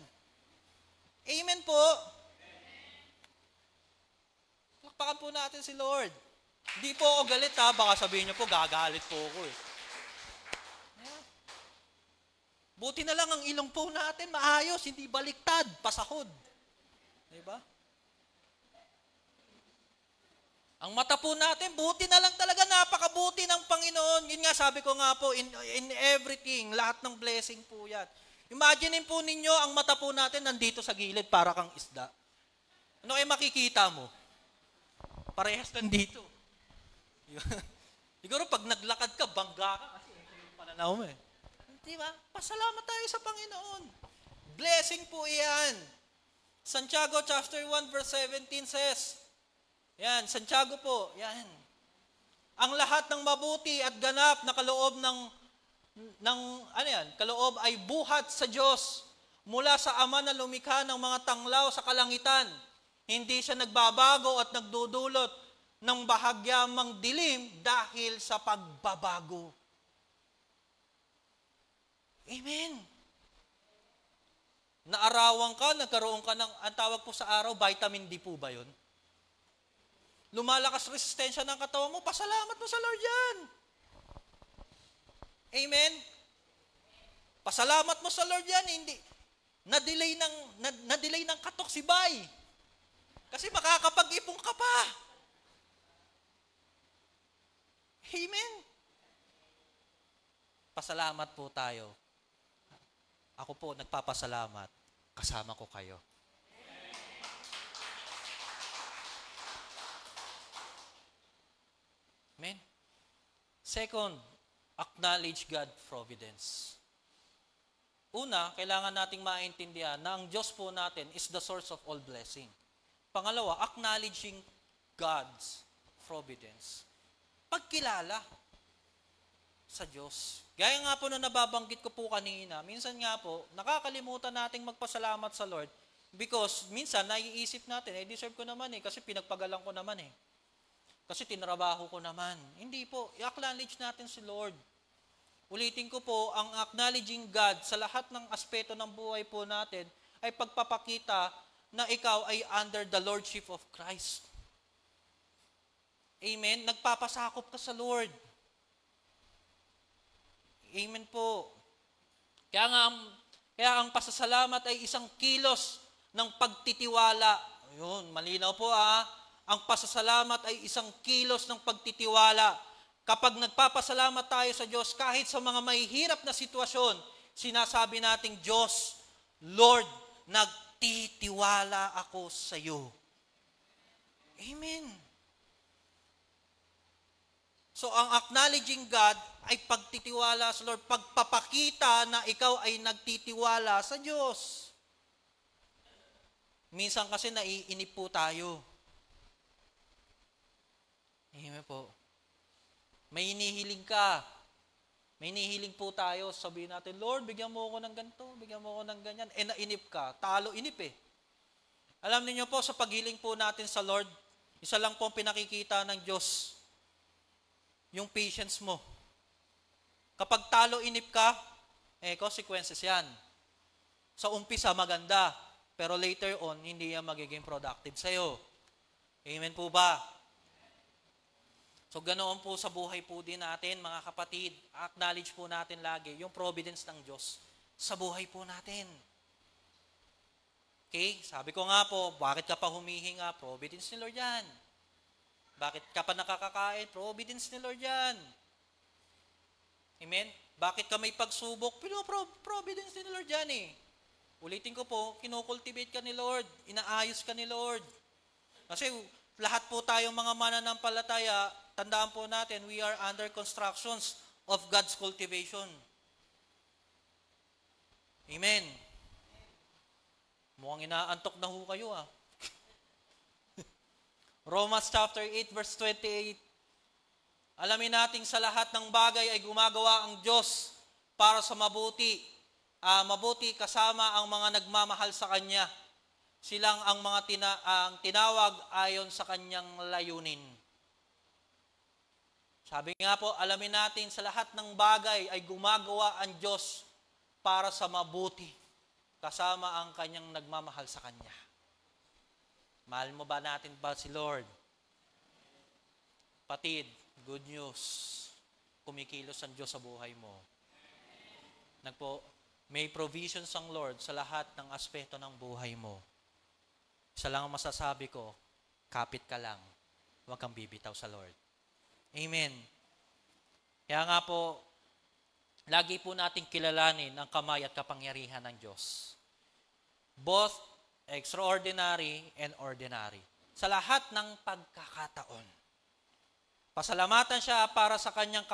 Amen po. Lakpakan po natin si Lord. Hindi po ako galit ha, baka sabihin niyo po, gagalit po ako eh. Buti na lang ang ilong po natin, maayos, hindi baliktad, pasahod. Diba? Ang mata po natin, buti na lang talaga, napakabuti ng Panginoon. Yun nga, sabi ko nga po, in everything, lahat ng blessing po yan. Imagine po ninyo, ang mata po natin nandito sa gilid para kang isda. Ano kayo makikita mo? Parehas nandito. Siguro pag naglakad ka, bangga ka kasi yung pananaw mo eh. Diba? Pasalamat tayo sa Panginoon. Blessing po iyan. Santiago chapter 1 verse 17 says, yan, Santiago po, yan. Ang lahat ng mabuti at ganap na kaloob kaloob ay buhat sa Diyos mula sa Ama na lumikha ng mga tanglaw sa kalangitan. Hindi siya nagbabago at nagdudulot ng bahagyamang dilim dahil sa pagbabago. Amen. Naarawan ka, nagkaroon ka ng, ang tawag po sa araw, vitamin D po ba yun? lumalakas resistensya ng katawan mo, pasalamat mo sa Lord yan. Amen? Pasalamat mo sa Lord yan, hindi. Na-delay ng katoksibay. Kasi makakapag-ipong ka pa. Amen? Pasalamat po tayo. Ako po, nagpapasalamat. Kasama ko kayo. Amen? Second, acknowledge God's providence. Una, kailangan nating maintindihan na ang Diyos po natin is the source of all blessing. Pangalawa, acknowledging God's providence. Pagkilala sa Diyos. Gaya nga po na nababanggit ko po kanina, minsan nga po, nakakalimutan nating magpasalamat sa Lord because minsan naiisip natin, deserve ko naman kasi pinagpagalan ko naman Kasi tinrabaho ko naman. Hindi po, i-acknowledge natin si Lord. Ulitin ko po, ang acknowledging God sa lahat ng aspeto ng buhay po natin ay pagpapakita na ikaw ay under the Lordship of Christ. Amen? Nagpapasakop ka sa Lord. Amen po. Kaya ang pasasalamat ay isang kilos ng pagtitiwala. Ayun, malinaw po Ang pasasalamat ay isang kilos ng pagtitiwala. Kapag nagpapasalamat tayo sa Diyos, kahit sa mga mahihirap na sitwasyon, sinasabi nating, Diyos, Lord, nagtitiwala ako sa iyo. Amen. So, ang acknowledging God ay pagtitiwala sa Lord, pagpapakita na ikaw ay nagtitiwala sa Diyos. Minsan kasi naiinip po tayo. Amen po. May inihiling ka. May inihiling po tayo. Sabihin natin, Lord, bigyan mo ako ng ganito, bigyan mo ako ng ganyan. Nainip ka. Talo-inip Alam niyo po, sa paghiling po natin sa Lord, isa lang po ang pinakikita ng Diyos. Yung patience mo. Kapag talo-inip ka, consequences yan. Sa umpisa, maganda. Pero later on, hindi yan magiging productive sa'yo. Amen po ba? So, ganoon po sa buhay po din natin, mga kapatid. Acknowledge po natin lagi yung providence ng Diyos sa buhay po natin. Okay? Sabi ko nga po, bakit ka pa humihinga? Providence ni Lord yan. Bakit ka pa nakakakain? Providence ni Lord yan. Amen? Bakit ka may pagsubok? Providence ni Lord yan Ulitin ko po, kinukultivate ka ni Lord. Inaayos ka ni Lord. Kasi lahat po tayong mga mananampalataya, tandaan po natin, we are under constructions of God's cultivation. Amen. Mukhang inaantok na ho kayo Romans chapter 8 verse 28. Alamin natin sa lahat ng bagay ay gumagawa ang Diyos para sa mabuti. Mabuti kasama ang mga nagmamahal sa Kanya. Silang ang mga tinawag ayon sa Kanyang layunin. Sabi nga po, alamin natin sa lahat ng bagay ay gumagawa ang Diyos para sa mabuti. Kasama ang Kanyang nagmamahal sa Kanya. Mahal mo ba natin ba si Lord? Patid, good news. Kumikilos ang Diyos sa buhay mo. May provisions ang Lord sa lahat ng aspeto ng buhay mo. Isa lang ang masasabi ko, kapit ka lang. Huwag kang bibitaw sa Lord. Amen. Kaya nga po, lagi po nating kilalanin ang kamay at kapangyarihan ng Diyos. Both extraordinary and ordinary. Sa lahat ng pagkakataon. Pasalamatan siya para sa kanyang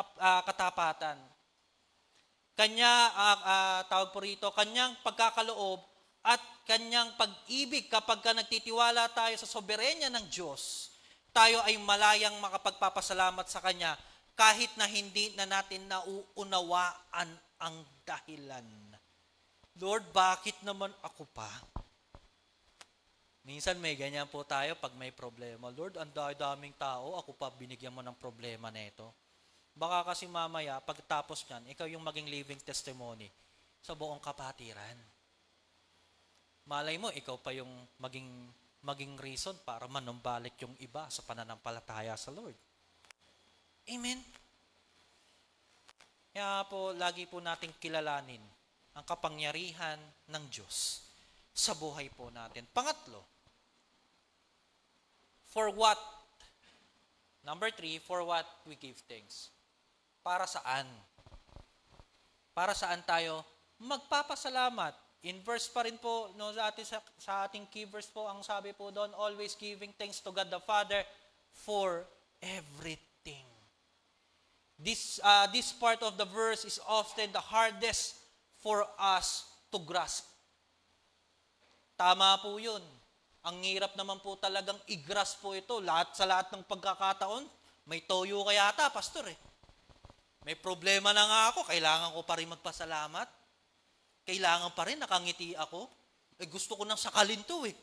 katapatan. Tawag po rito, kanyang pagkakaloob at kanyang pag-ibig kapag nagtitiwala tayo sa soberenya ng Diyos, tayo ay malayang makapagpapasalamat sa Kanya kahit na hindi na natin nauunawaan ang dahilan. Lord, bakit naman ako pa? Minsan may ganyan po tayo pag may problema. Lord, ang daming tao, ako pa binigyan mo ng problema nito. Baka kasi mamaya, pagtapos niyan, ikaw yung maging living testimony sa buong kapatiran. Malay mo, ikaw pa yung maging maging reason para manumbalik yung iba sa pananampalataya sa Lord. Amen? Kaya po, lagi po nating kilalanin ang kapangyarihan ng Diyos sa buhay po natin. Pangatlo, for what? Number 3, for what we give thanks. Para saan? Para saan tayo magpapasalamat? In verse pa rin po, no, sa ating key verse po, ang sabi po doon, always giving thanks to God the Father for everything. This part of the verse is often the hardest for us to grasp. Tama po yun. Ang hirap naman po talagang i-grasp po ito. Sa lahat ng pagkakataon, may toyo kaya ata, pastor eh. May problema na nga ako, kailangan ko pa rin magpasalamat. Kailangan pa rin, nakangiti ako. Gusto ko nang sakalin to eh.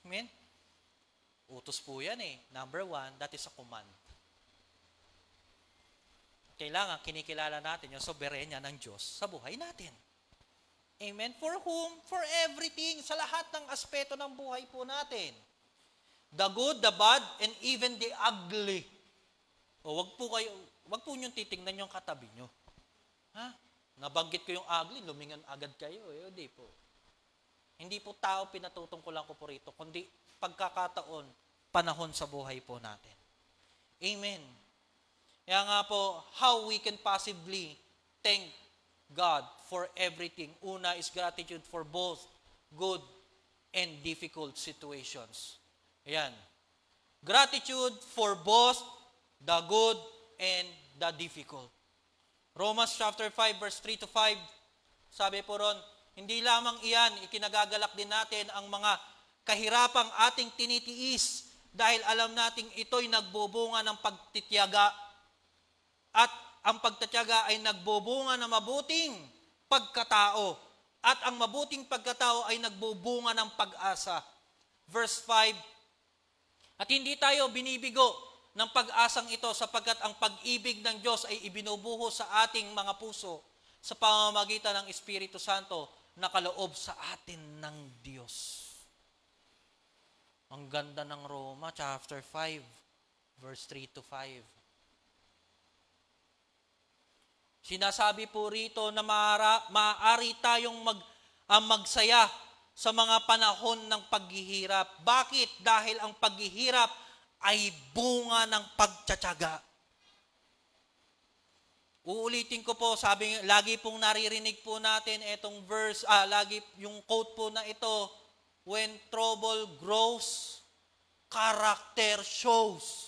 Amen? Utos po yan eh. Number 1, that is a command. Kailangan kinikilala natin yung soberenya ng Diyos sa buhay natin. Amen? For whom? For everything. Sa lahat ng aspeto ng buhay po natin. The good, the bad, and even the ugly. O wag po niyong titingnan yung katabi niyo. Ha? Nabanggit ko yung ugly, lumingon agad kayo. Hindi po. Hindi po tao pinatutungkulan ko po rito, kundi pagkakataon, panahon sa buhay po natin. Amen. Kaya nga po, how we can possibly thank God for everything. Una is gratitude for both good and difficult situations. Ayan. Gratitude for both the good and the difficult. Romans chapter 5 verse 3 to 5, sabi po ron, hindi lamang iyan, ikinagagalak din natin ang mga kahirapang ating tinitiis dahil alam nating ito'y nagbubunga ng pagtitiyaga at ang pagtitiyaga ay nagbubunga ng mabuting pagkatao at ang mabuting pagkatao ay nagbubunga ng pag-asa. Verse 5, at hindi tayo binibigo ng pag-asang ito sapagkat ang pag-ibig ng Diyos ay ibinubuhos sa ating mga puso sa pamamagitan ng Espiritu Santo na kaloob sa atin ng Diyos. Ang ganda ng Roma, chapter 5, verse 3 to 5. Sinasabi po rito na maaari tayong magsaya sa mga panahon ng paghihirap. Bakit? Dahil ang paghihirap ay bunga ng pagtsatsaga. Uulitin ko po, lagi pong naririnig po natin itong verse, lagi yung quote po na ito, when trouble grows, character shows.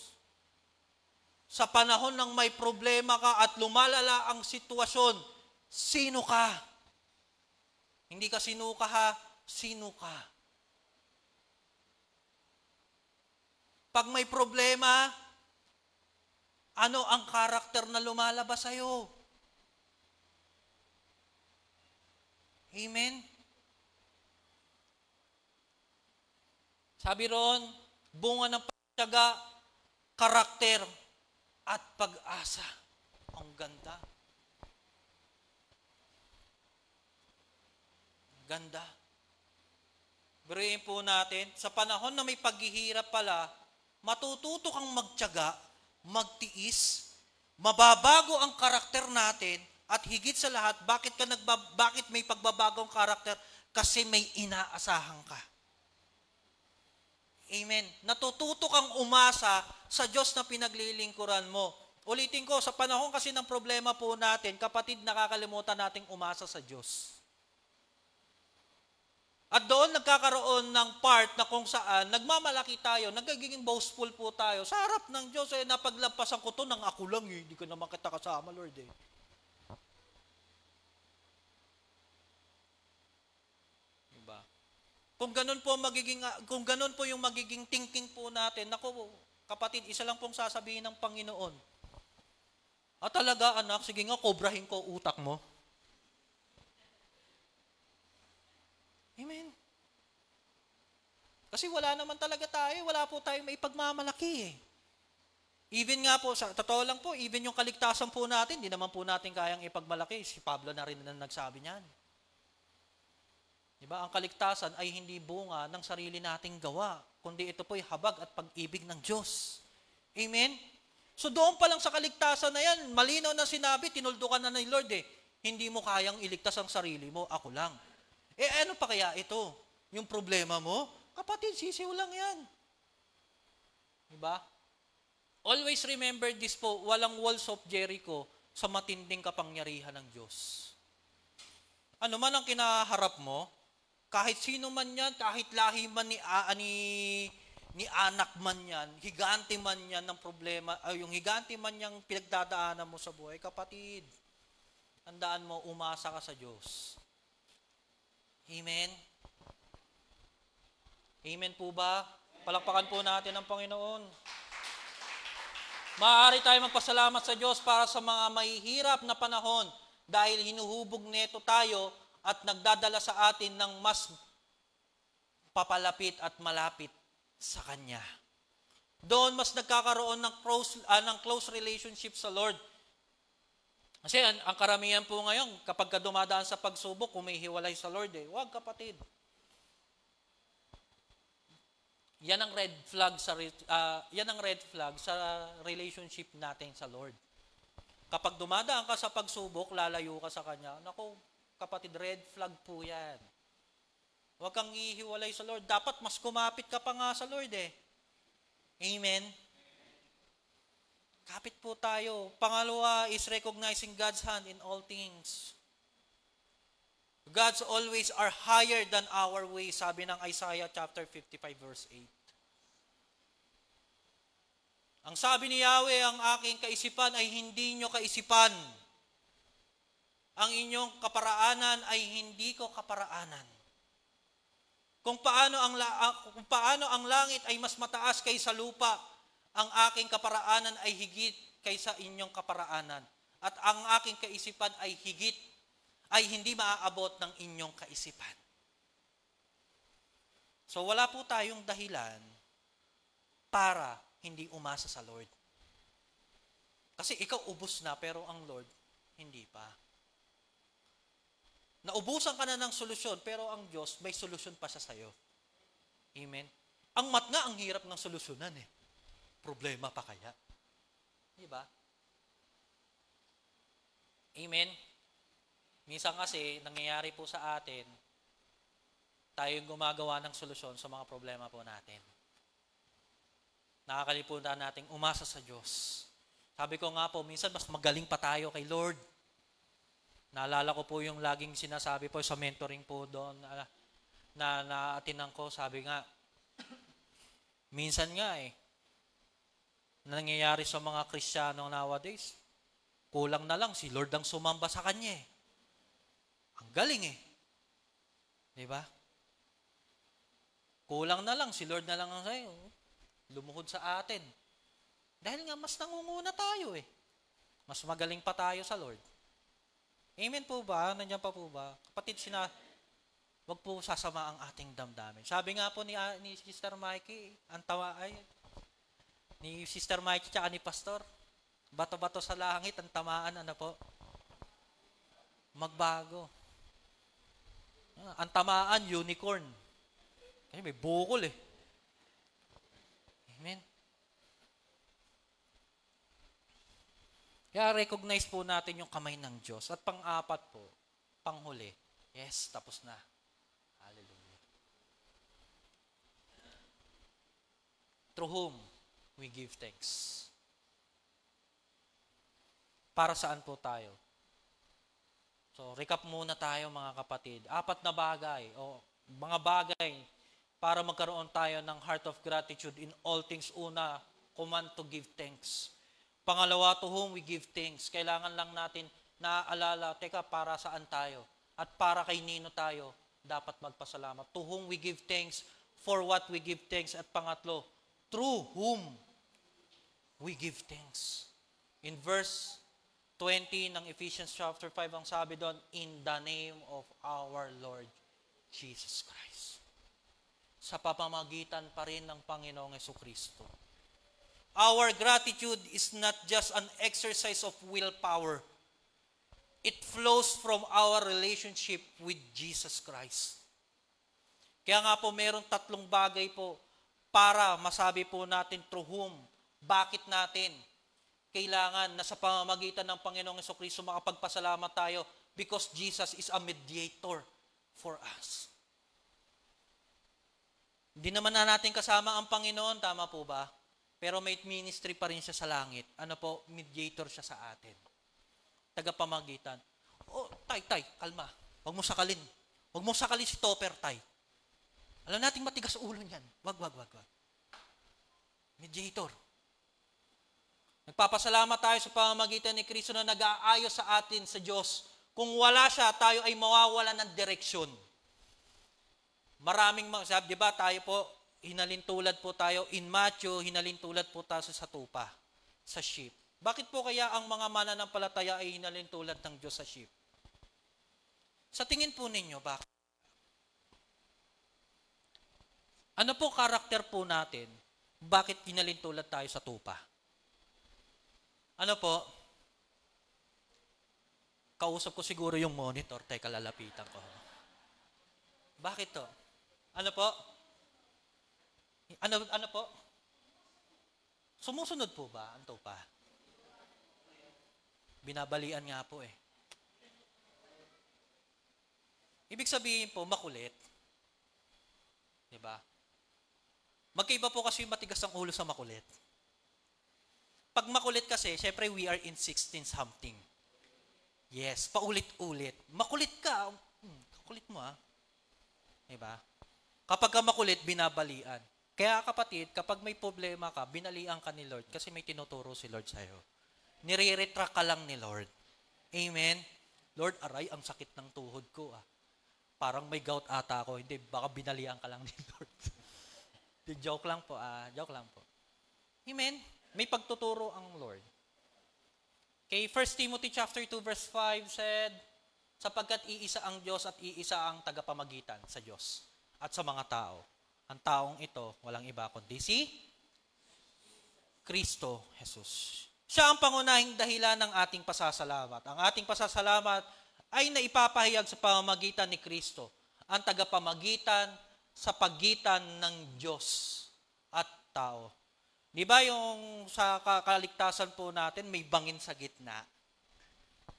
Sa panahon ng may problema ka at lumalala ang sitwasyon, sino ka? Hindi ka sinuka ha, sino ka? Pag may problema, ano ang karakter na lumalabas sa'yo? Amen? Sabi ron, bunga ng pagtyaga, karakter, at pag-asa. Ang ganda. Ganda. Biruin po natin, sa panahon na may paghihirap pala, matututo kang magtyaga, magtiis, mababago ang karakter natin, at higit sa lahat, bakit may pagbabagong karakter? Kasi may inaasahan ka. Amen. Natututo kang umasa sa Diyos na pinaglilingkuran mo. Ulitin ko, sa panahon kasi ng problema po natin, kapatid, nakakalimutan nating umasa sa Diyos. At doon nagkakaroon ng part na kung saan nagmamalaki tayo, nagiging boastful po tayo. Sa harap ng Diyos, napaglampasan ko to ng ako lang eh. Hindi ko naman kita kasama, Lord eh. Diba? Kung ganun po yung magiging thinking po natin, naku, kapatid, isa lang pong sasabihin ng Panginoon. Talaga anak, sige nga, kobrahin ko utak mo. Amen. Kasi wala naman talaga tayo, wala po tayong may pagmamalaki eh. Even nga po, sa totoo lang po, even yung kaligtasan po natin, hindi naman po natin kayang ipagmalaki. Si Pablo na rin na nagsabi niyan. Diba? Ang kaligtasan ay hindi bunga ng sarili nating gawa, kundi ito po'y habag at pag-ibig ng Diyos. Amen? So doon pa lang sa kaligtasan na yan, malinaw na sinabi, tinuldukan na ni Lord hindi mo kayang iligtas ang sarili mo, ako lang. Ano pa kaya ito? Yung problema mo? Kapatid, sisiw lang yan. Diba? Always remember this po, walang walls of Jericho sa matinding kapangyarihan ng Diyos. Ano man ang kinaharap mo, kahit sino man yan, kahit lahi man ni anak man yan, higante man yan ng problema, yung higante man yung pinagdadaanan mo sa buhay, kapatid, tandaan mo, umasa ka sa Diyos. Amen? Amen po ba? Palakpakan po natin ang Panginoon. Maaari tayo magpasalamat sa Diyos para sa mga mahihirap na panahon dahil hinuhubog neto tayo at nagdadala sa atin ng mas papalapit at malapit sa Kanya. Doon mas nagkakaroon ng close relationship sa Lord. Kasi ang karamihan po ngayon, kapag dumadaan sa pagsubok, kumihiwalay sa Lord. Huwag, kapatid. Yan ang red flag sa relationship natin sa Lord. Kapag dumadaan ka sa pagsubok, lalayo ka sa Kanya. Naku, kapatid, red flag po yan. Huwag kang ihiwalay sa Lord. Dapat mas kumapit ka pa nga sa Lord Amen? Kapit po tayo. Pangalawa is recognizing God's hand in all things. God's always are higher than our ways, sabi ng Isaiah chapter 55 verse 8. Ang sabi ni Yahweh, ang aking kaisipan ay hindi nyo kaisipan. Ang inyong kaparaanan ay hindi ko kaparaanan. Kung paano ang langit ay mas mataas kaysa lupa, ang aking kaparaanan ay higit kaysa inyong kaparaanan. At ang aking kaisipan ay hindi maaabot ng inyong kaisipan. So wala po tayong dahilan para hindi umasa sa Lord. Kasi ikaw ubos na, pero ang Lord, hindi pa. Naubusan ka na ng solusyon, pero ang Diyos, may solusyon pa siya sa'yo. Amen? Ang nga, ang hirap ng solusyonan Problema pa kaya? Diba? Amen? Minsan kasi, nangyayari po sa atin, tayo yung gumagawa ng solusyon sa mga problema po natin. Nakakalimutan nating umasa sa Diyos. Sabi ko nga po, minsan mas magaling pa tayo kay Lord. Naalala ko po yung laging sinasabi po sa mentoring po doon na naatinan ko, sabi nga, minsan nga nangyayari sa mga Kristiyano nowadays, kulang na lang si Lord ang sumamba sa kanya Ang galing Diba? Kulang na lang, si Lord na lang ang sa'yo. Lumuhod sa atin. Dahil nga mas nangunguna tayo Mas magaling pa tayo sa Lord. Amen po ba? Nandiyan pa po ba? Kapatid, wag po sasama ang ating damdamin. Sabi nga po ni Sister Mikey, ni Sister Mikey tsaka ni Pastor, bato-bato sa langit, ang tamaan, magbago. Ang tamaan, unicorn. Kasi may bukol Amen. Kaya recognize po natin yung kamay ng Diyos. At pang-apat po, panghuli, yes, tapos na. Hallelujah. Through whom we give thanks. Para saan po tayo? So, recap muna tayo mga kapatid. 4 na bagay o mga bagay para magkaroon tayo ng heart of gratitude in all things. Una, command to give thanks. Pangalawa, to whom we give thanks. Kailangan lang natin naaalala, teka, para saan tayo? At para kay nino tayo dapat magpasalamat? To whom we give thanks, for what we give thanks. At pangatlo, through whom we give thanks. In verse 20 ng Ephesians chapter 5, ang sabi doon, in the name of our Lord Jesus Christ. Sa pamamagitan pa rin ng Panginoong Jesucristo. Our gratitude is not just an exercise of willpower. It flows from our relationship with Jesus Christ. Kaya nga po, mayroong tatlong bagay po para masabi po natin through whom, bakit natin kailangan na sa pamamagitan ng Panginoong Jesucristo makapagpasalamat tayo because Jesus is a mediator for us. Hindi naman na natin kasama ang Panginoon, tama po ba? Pero may ministry pa rin siya sa langit. Ano po? Mediator siya sa atin. Tagapamagitan. Oh, tay, kalma. Huwag mo sakalin. Huwag mo sakalin si Topper, tay. Alam nating matigas ulo niyan. Wag. Mediator. Nagpapasalamat tayo sa pamamagitan ni Kristo na nag-aayos sa atin sa Diyos. Kung wala siya, tayo ay mawawala ng direksyon. Maraming, di ba tayo po, hinalintulad po tayo, in Matthew, hinalintulad po tayo sa tupa, sa sheep. Bakit po kaya ang mga mananampalataya ay hinalintulad ng Diyos sa sheep? Sa tingin po ninyo, bakit? Ano po karakter po natin? Bakit hinalintulad tayo sa tupa? Ano po? Kausap ko siguro yung monitor. Teka, lalapitan ko. Bakit to? Ano po? Ano po? Sumusunod po ba ang tupa? Binabalian nga po eh. Ibig sabihin po, makulit. Diba? Magkaiba po kasi matigas ang ulo sa makulit. Pag makulit kasi, syempre we are in 16 something. Yes, paulit-ulit. Makulit ka. Kulit mo ah. Diba? Kapag ka makulit, binabalian. Kaya kapatid, kapag may problema ka, binalian ka ni Lord kasi may tinuturo si Lord sa'yo. Nire-retract ka lang ni Lord. Amen? Lord, aray, ang sakit ng tuhod ko ah. Parang may gout ata ako. Hindi, baka binalian ka lang ni Lord. Joke lang po joke lang po. Amen? May pagtuturo ang Lord. Okay, 1 Timothy chapter 2 verse 5 said, sapagkat iisa ang Diyos at iisa ang tagapamagitan sa Diyos at sa mga tao. Ang taong ito, walang iba kundi si Kristo Jesus. Siya ang pangunahing dahilan ng ating pasasalamat. Ang ating pasasalamat ay naipapahayag sa pamamagitan ni Kristo, ang tagapamagitan sa pagitan ng Diyos at tao. Di ba yung sa kaligtasan po natin, may bangin sa gitna?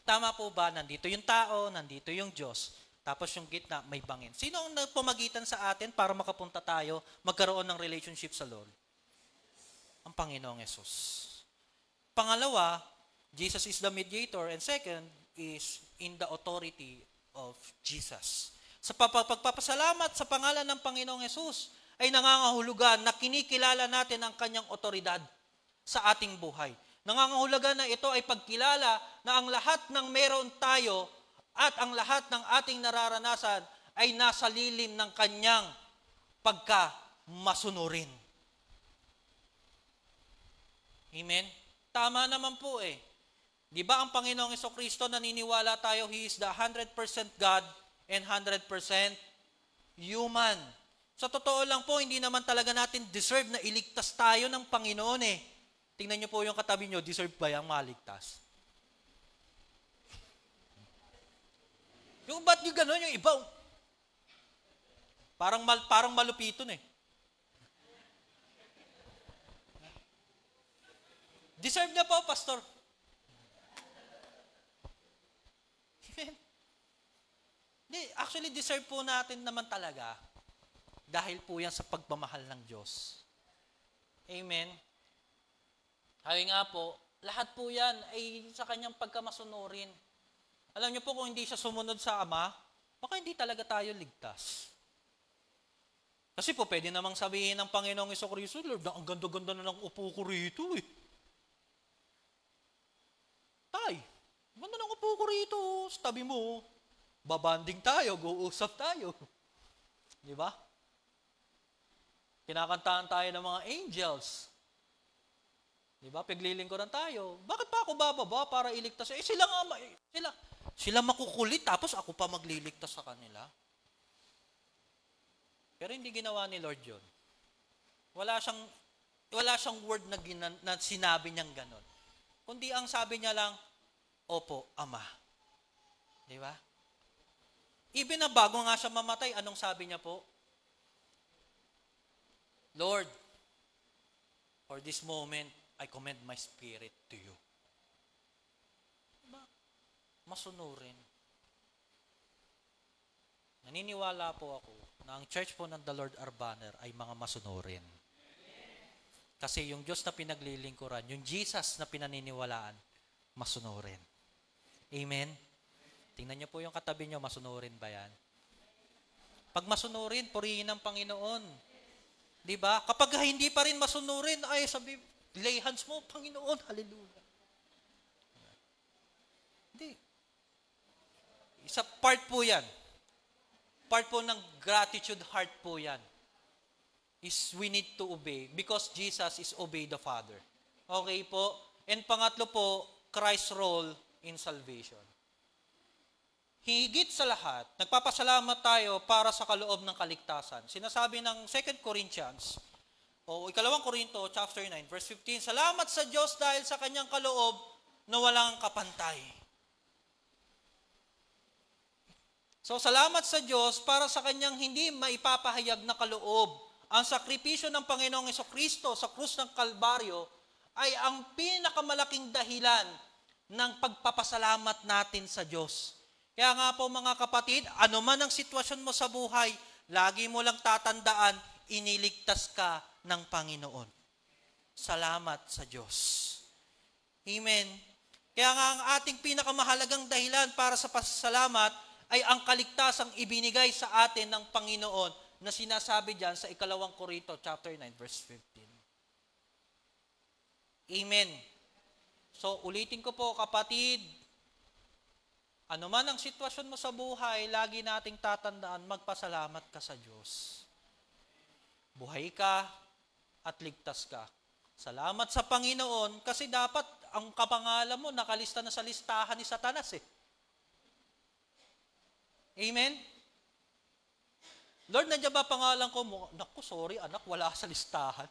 Tama po ba? Nandito yung tao, nandito yung Diyos. Tapos yung gitna, may bangin. Sino ang nagpamagitan sa atin para makapunta tayo, magkaroon ng relationship sa Lord? Ang Panginoong Yesus. Pangalawa, Jesus is the mediator. And second is in the authority of Jesus. Sa pagpapasalamat sa pangalan ng Panginoong Yesus, ay nangangahulugan na kinikilala natin ang kanyang otoridad sa ating buhay. Nangangahulugan na ito ay pagkilala na ang lahat ng meron tayo at ang lahat ng ating nararanasan ay nasa lilim ng kanyang pagkamasunurin. Amen? Tama naman po eh. Di ba ang Panginoong Jesucristo, naniniwala tayo, He is the 100% God and 100% human. Sa totoo lang po, hindi naman talaga natin deserve na iligtas tayo ng Panginoon eh. Tingnan niyo po yung katabi niyo, deserve ba yung maligtas? Yung ba't yung gano'n, yung iba, parang malupito eh. Deserve na po, Pastor. Actually, deserve po natin naman talaga. Dahil po yan sa pagmamahal ng Diyos. Amen? Sabi nga po, lahat po yan ay sa kanyang pagkamasunurin. Alam niyo po, kung hindi siya sumunod sa Ama, baka hindi talaga tayo ligtas. Kasi po, pwede namang sabihin ng Panginoong Jesucristo, Lord, ang ganda-ganda na ng upo ko rito eh. Tay, ganda ng upo ko rito. Sa tabi mo, babanding tayo, go-usap tayo. Di ba? Kinakantahan tayo ng mga angels. Di ba? Piglilingkuran tayo. Bakit pa ako bababa para iligtas? Sila makukulit tapos ako pa magliligtas sa kanila. Pero hindi ginawa ni Lord yun. Wala siyang word na sinabi niyang ganon. Kundi ang sabi niya lang, Opo, Ama. Di ba? Even na bago nga siya mamatay, anong sabi niya po? Lord, for this moment, I commend my spirit to you. Diba? Masunurin. Naniniwala po ako na ang church po ng The Lord Our Banner ay mga masunurin. Kasi yung Diyos na pinaglilingkuran, yung Jesus na pinaniniwalaan, masunurin. Amen? Tingnan niyo po yung katabi niyo, masunurin ba yan? Pag masunurin, purihin ang Panginoon. Diba? Kapag hindi pa rin masunurin, ay sabi, lay hands mo, Panginoon, hallelujah. Hindi. Isa part po yan. Part po ng gratitude heart po yan. Is we need to obey because Jesus is obey the Father. Okay po? And pangatlo po, Christ's role in salvation. Higit sa lahat, nagpapasalamat tayo para sa kaloob ng kaligtasan. Sinasabi ng 2 Corinthians, o 2 Corinto, chapter 9, verse 15, salamat sa Diyos dahil sa kanyang kaloob na walang kapantay. So, salamat sa Diyos para sa kanyang hindi maipapahayag na kaloob. Ang sakripisyo ng Panginoong Jesucristo sa krus ng Kalbaryo ay ang pinakamalaking dahilan ng pagpapasalamat natin sa Diyos. Kaya nga po mga kapatid, anuman ang sitwasyon mo sa buhay, lagi mo lang tatandaan, iniligtas ka ng Panginoon. Salamat sa Diyos. Amen. Kaya nga ang ating pinakamahalagang dahilan para sa pasasalamat ay ang kaligtasang ibinigay sa atin ng Panginoon na sinasabi dyan sa 2 Corinto chapter 9 verse 15. Amen. So ulitin ko po kapatid, ano man ang sitwasyon mo sa buhay, lagi nating tatandaan magpasalamat ka sa Diyos. Buhay ka at ligtas ka. Salamat sa Panginoon kasi dapat ang kapangalan mo nakalista na sa listahan ni Satanas eh. Amen? Lord, nandiyan ba pangalan ko mo? Naku, sorry anak, wala sa listahan.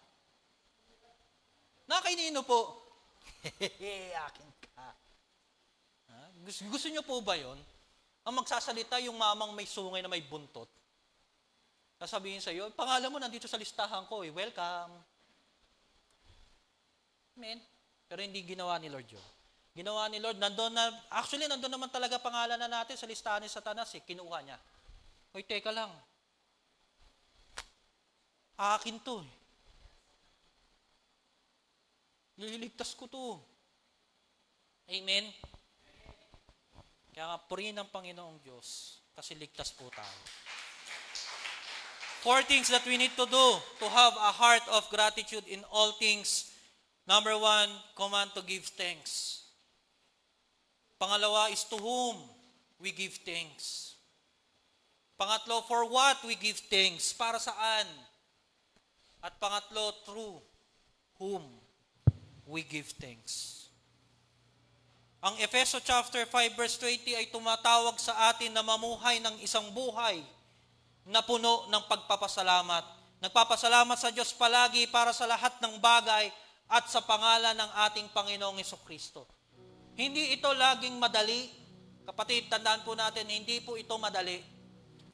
Nakainino po? Akin ka. Gusto niyo po ba yon? Ang magsasalita yung mamang may sungay na may buntot. Sasabihin sa iyo, pangalan mo nandito sa listahan ko eh. Welcome. Amen? Pero hindi ginawa ni Lord yun. Ginawa ni Lord, nandun naman talaga pangalan na natin sa listahan ni Satanas eh. Kinuha niya. Hoy, teka lang. Akin to eh. Nililigtas ko to. Amen? Kaya nga, purihin ng Panginoong Diyos kasi ligtas po tayo. 4 things that we need to do to have a heart of gratitude in all things. Number 1, command to give thanks. Pangalawa is to whom we give thanks. Pangatlo, for what we give thanks. Para saan? At pangatlo, through whom we give thanks. Ang Efeso chapter 5 verse 20 ay tumatawag sa atin na mamuhay ng isang buhay na puno ng pagpapasalamat. Nagpapasalamat sa Diyos palagi para sa lahat ng bagay at sa pangalan ng ating Panginoong Jesucristo. Hindi ito laging madali. Kapatid, tandaan po natin, hindi po ito madali.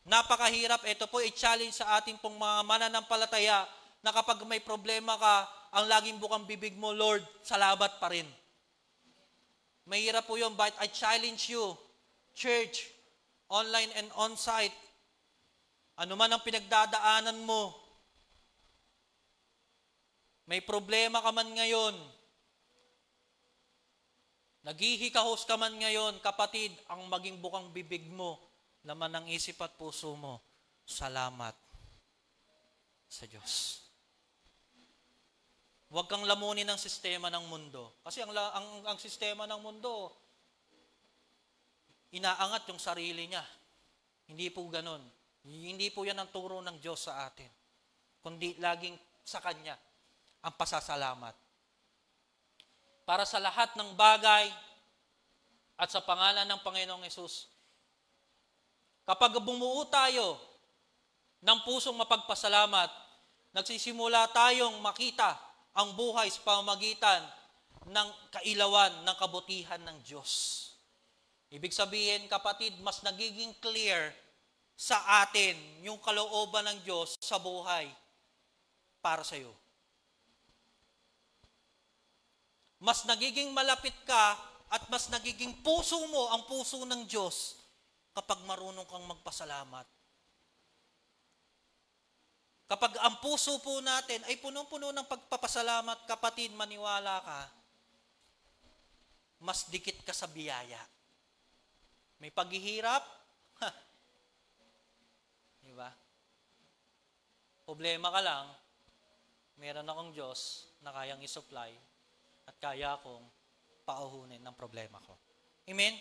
Napakahirap. Ito po i-challenge sa ating pong mga mananampalataya na kapag may problema ka, ang laging bukang bibig mo, Lord, salamat pa rin. Mahirap po yun, but I challenge you, church, online and on-site, ano man ang pinagdadaanan mo, may problema ka man ngayon, naghihikahos ka man ngayon, kapatid, ang maging bukang bibig mo, laman ng isip at puso mo, salamat sa Diyos. Huwag kang lamunin ng sistema ng mundo. Kasi ang sistema ng mundo, inaangat yung sarili niya. Hindi po ganun. Hindi po yan ang turo ng Diyos sa atin. Kundi laging sa Kanya ang pasasalamat. Para sa lahat ng bagay at sa pangalan ng Panginoong Hesus, kapag bumuo tayo ng pusong mapagpasalamat, nagsisimula tayong makita ang buhay sa pamamagitan ng kailawan, ng kabutihan ng Diyos. Ibig sabihin, kapatid, mas nagiging clear sa atin yung kalooban ng Diyos sa buhay. para sa iyo. Mas nagiging malapit ka at mas nagiging puso mo ang puso ng Diyos kapag marunong kang magpasalamat. Kapag ang puso po natin ay punong-puno ng pagpapasalamat, kapatid, maniwala ka, mas dikit ka sa biyaya. May paghihirap, diba? Problema ka lang, meron akong Diyos na kayang isupply at kaya akong pauhunin ng problema ko. Amen?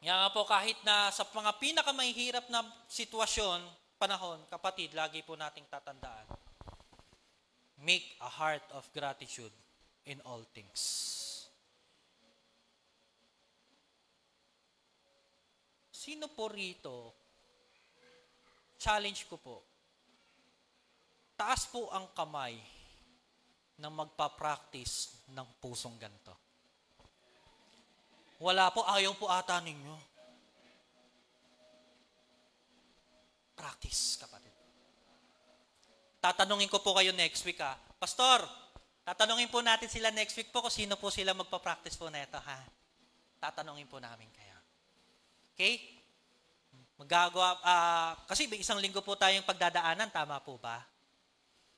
Kaya nga po, kahit na sa mga pinakamahihirap na sitwasyon, panahon, kapatid, lagi po nating tatandaan, make a heart of gratitude in all things. Sino po rito? Challenge ko po. Taas po ang kamay na magpa-practice ng pusong ganito. Wala po, ayaw po ata ninyo. Practice, kapatid. Tatanungin ko po kayo next week, ha? Pastor, tatanungin po natin sila next week po kung sino po sila magpa-practice po na ito, ha? Tatanungin po namin kayo. Okay? Magagawa, kasi isang linggo po tayong pagdadaanan, tama po ba?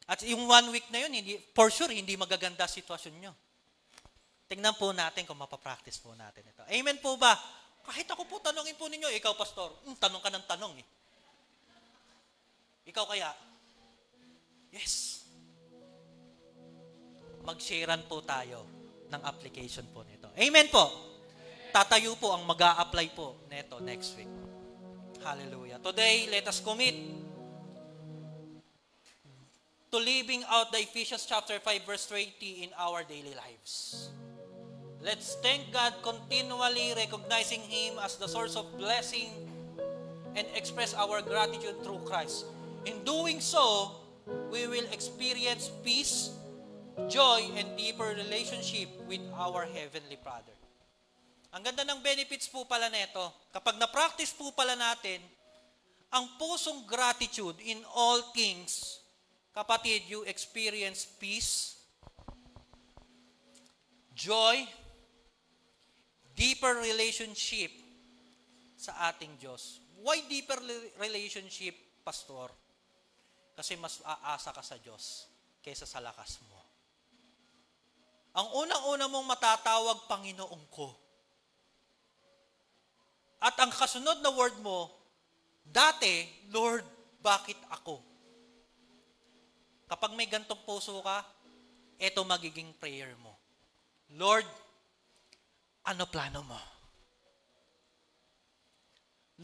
At yung 1 week na yun, for sure, hindi magaganda sitwasyon nyo. Tingnan po natin kung mapapractice po natin ito. Amen po ba? Kahit ako po, tanongin po ninyo, ikaw, pastor, tanong ka ng tanong eh. Ikaw kaya? Yes. Mag-sharean po tayo ng application po nito. Amen po. Tatayo po ang mag-a-apply po nito next week. Hallelujah. Today, let us commit to living out the Ephesians chapter 5 verse 20 in our daily lives. Let's thank God continually, recognizing Him as the source of blessing and express our gratitude through Christ. In doing so, we will experience peace, joy, and deeper relationship with our Heavenly Father. Ang ganda ng benefits po pala nito. Kapag na-practice po pala natin, ang pusong gratitude in all things, kapatid, you experience peace, joy, deeper relationship sa ating Diyos. Why deeper relationship, Pastor? Kasi mas aasa ka sa Diyos kaysa sa lakas mo. Ang unang-una mong matatawag, Panginoon ko. At ang kasunod na word mo, dati, Lord, bakit ako? Kapag may gantong puso ka, ito magiging prayer mo. Lord, ano plano mo?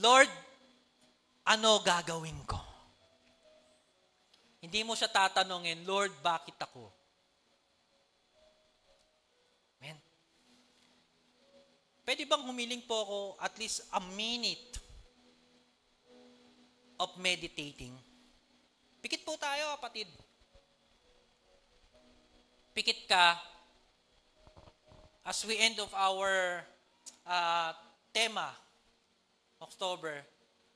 Lord, ano gagawin ko? Hindi mo siya tatanungin, Lord, bakit ako? Amen. Pwede bang humiling po ako at least a minute of meditating? Pikit po tayo, kapatid. Pikit ka as we end of our tema, October.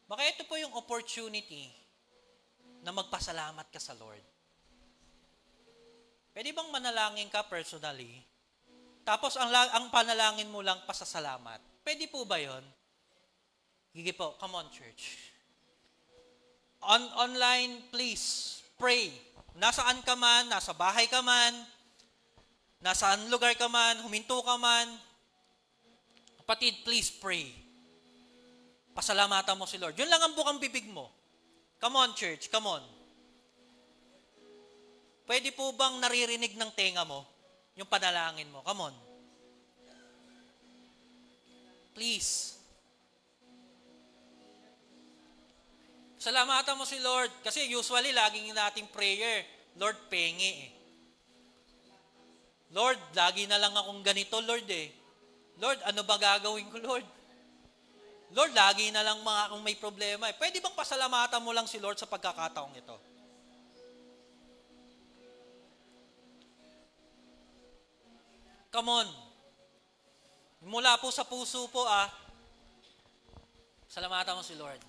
Baka ito po yung opportunity na magpasalamat ka sa Lord. Pwede bang manalangin ka personally? Tapos ang panalangin mo lang pasasalamat. Pwede po ba yun? Sige po, come on church. Online, please, pray. Nasaan ka man, nasa bahay ka man, nasaan lugar ka man, huminto ka man, kapatid, please pray. Pasalamatan mo si Lord. Yun lang ang bukang bibig mo. Come on, church, come on. Pwede po bang naririnig ng tenga mo yung panalangin mo? Come on. Please. Salamatan mo si Lord. Kasi usually, laging nating prayer, Lord, pengi eh. Lord, lagi na lang akong ganito, Lord eh. Lord, ano ba gagawin ko, Lord? Lord, lagi na lang mga akong may problema eh. Pwede bang pasalamatan mo lang si Lord sa pagkakataong ito? Come on. Mula po sa puso po salamatan mo si Lord.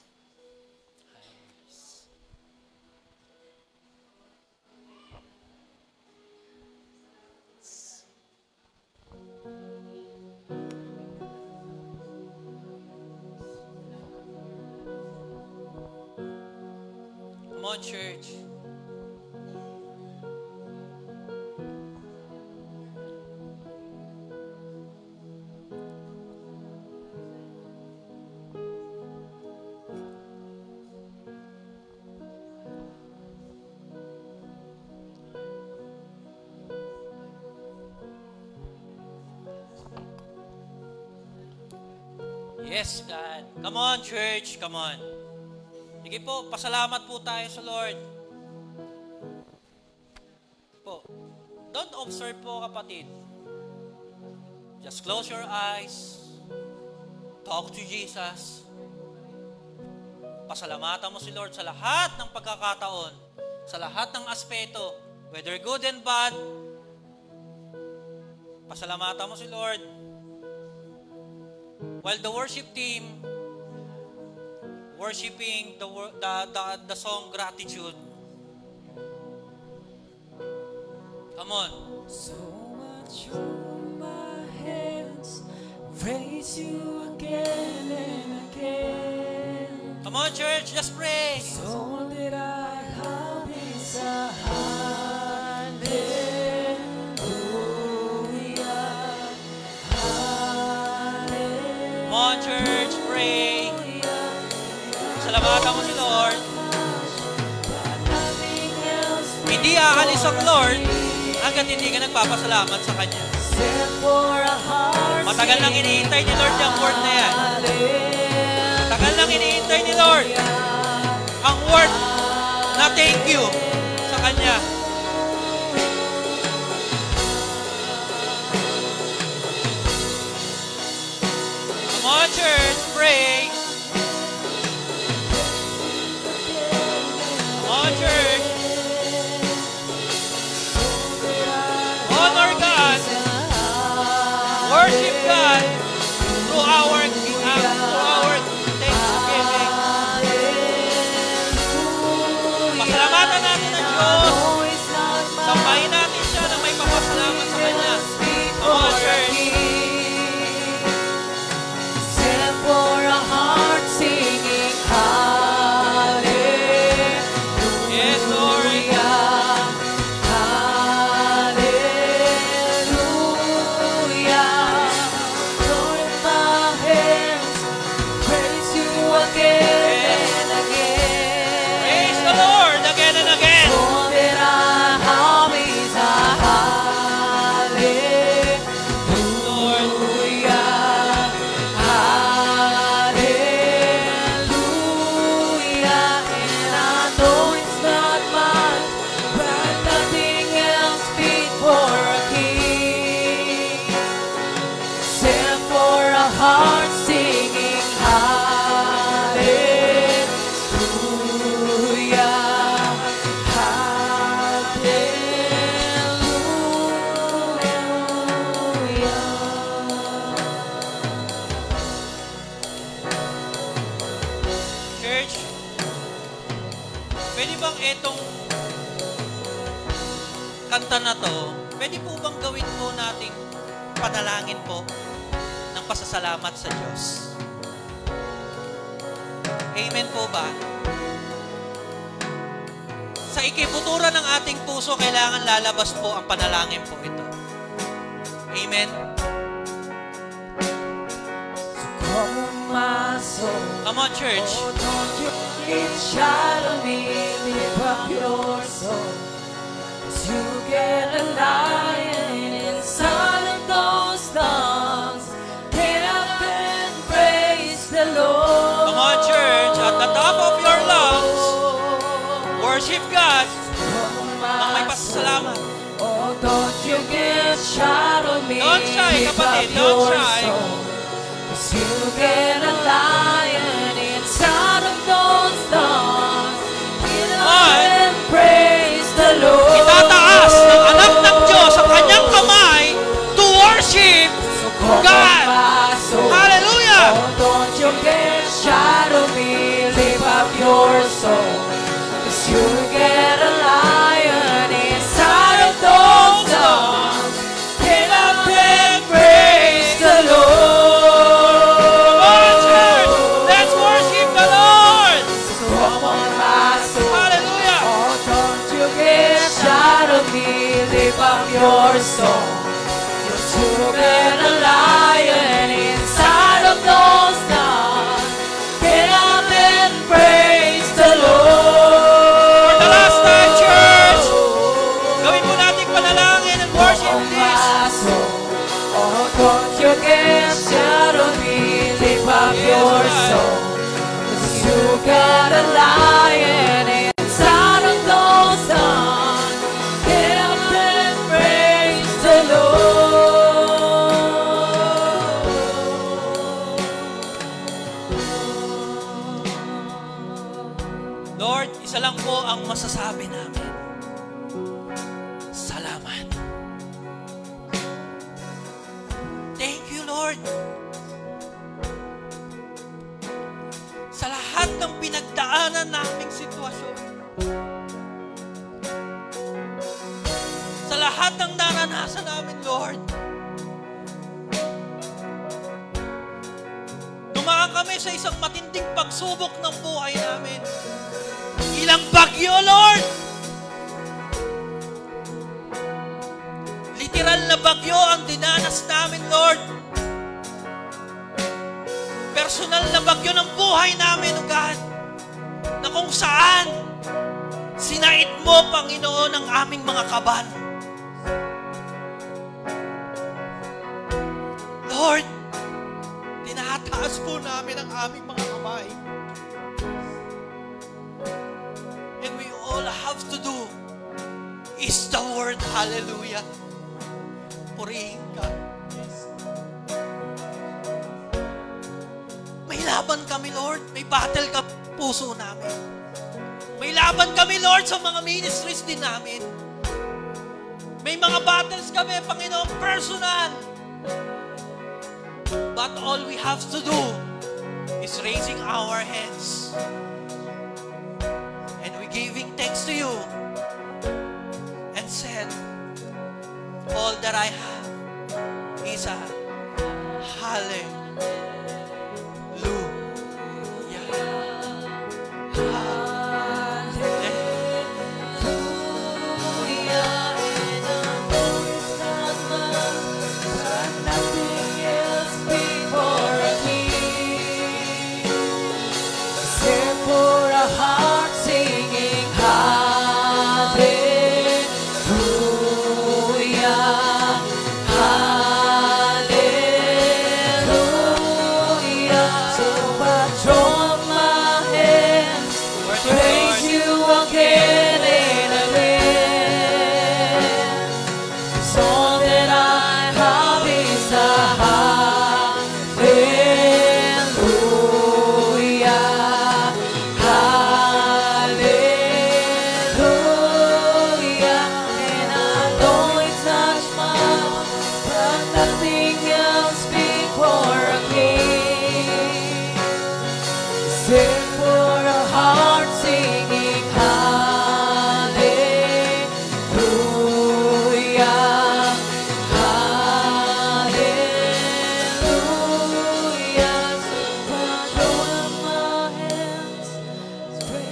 Come on, church. Yes, God. Come on, church. Come on. Sige po, pasalamat po tayo sa Lord. Po. Don't observe po, kapatid. Just close your eyes. Talk to Jesus. Pasalamatan mo si Lord sa lahat ng pagkakataon, sa lahat ng aspeto, whether good and bad. Pasalamatan mo si Lord. While the worship team worshiping the song Gratitude. Come on. So much on my hands, praise you again and again. Come on, church, just pray. So that I have is a hallelujah, hallelujah. Come on, church, pray. Salamatan mo si Lord. Hindi aalis ang Lord hanggat hindi ka nagpapasalamat sa Kanya. Matagal nang iniintay ni Lord yung word na yan. Matagal nang iniintay ni Lord ang word na thank you sa Kanya. Come on, church, pray. Come on, church. Honor God. Worship God through our thanksgiving. Pasalamatan natin ang Diyos. Sambahin natin siya na may papasalamat sa Kanya. Come on, church. Send for a heart singing hallelujah. Yes, Lord. Kanta na to, pwede po bang gawin po nating panalangin po ng pasasalamat sa Diyos? Amen po ba? Sa ikibutura ng ating puso, kailangan lalabas po ang panalangin po ito. Amen? Come on, church. Oh, don't you get shy of me, lift up your soul. You get a lion inside of those lungs. Get up and praise the Lord. Come on, church. At the top of your lungs, worship God ng may pasasalamat. Oh, don't you get shy of me. Don't shy, kapatid. Don't shy. You get a lion inside of those lungs. Get up and praise the Lord. Itataas ng anak ng Diyos ang kanyang kamay to worship God. Hallelujah! Oh, don't you get shy of me, lift up your soul. 'Cause you get a lion inside of those lungs. Get up and praise your gifts out of me, lift up your soul. 'Cause you got a lion inside of those lungs. Get up and praise the Lord. Lord, isa lang po ang masasabi namin. Salamat. Thank you, Lord. Sa lahat ng pinagdaanan naming sitwasyon. Sa lahat ng naranasan namin, Lord. Dumaan kami sa isang matinding pagsubok ng buhay namin. Ilang bagyo, Lord! Literal na bagyo ang dinanas namin, Lord. Personal na bagyo ng buhay namin, O God, na kung saan sinait mo, Panginoon, ang aming mga kaban. Lord, tinataas po namin ang aming mga kamay. And we all have to do is the word hallelujah. Purihin ka. May laban kami, Lord. May battle ka puso namin. May laban kami, Lord, sa mga ministries din namin. May mga battles kami, Panginoon, personal. But all we have to do is raising our hands. And we giving thanks to you. And said, all that I have is a hallelujah.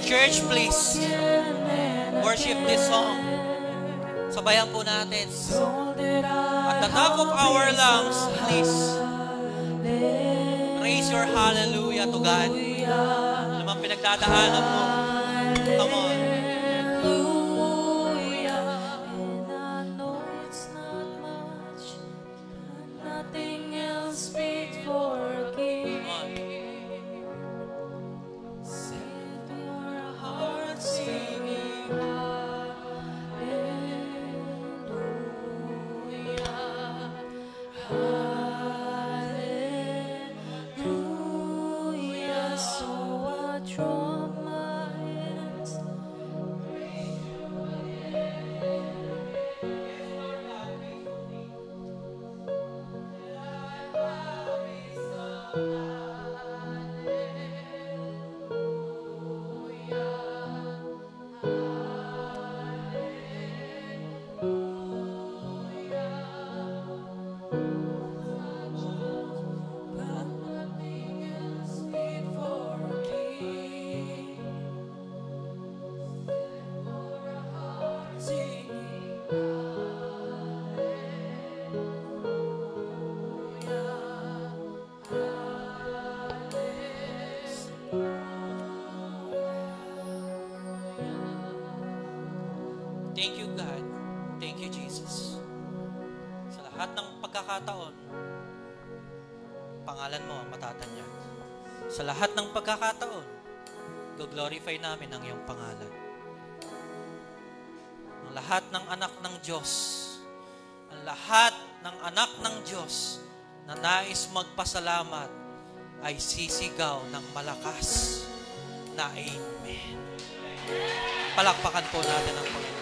Church, please worship this song. Sabayan po natin. At the top of our lungs, please raise your hallelujah to God. Alam ang pinagdadaanan mo. Come on. Thank you, God. Thank you, Jesus. Sa lahat ng pagkakataon, pangalan mo ang matatanyag. Sa lahat ng pagkakataon, go-glorify namin ang iyong pangalan. Ang lahat ng anak ng Diyos, ang lahat ng anak ng Diyos na nais magpasalamat ay sisigaw ng malakas na Amen. Palakpakan po natin ang Panginoon.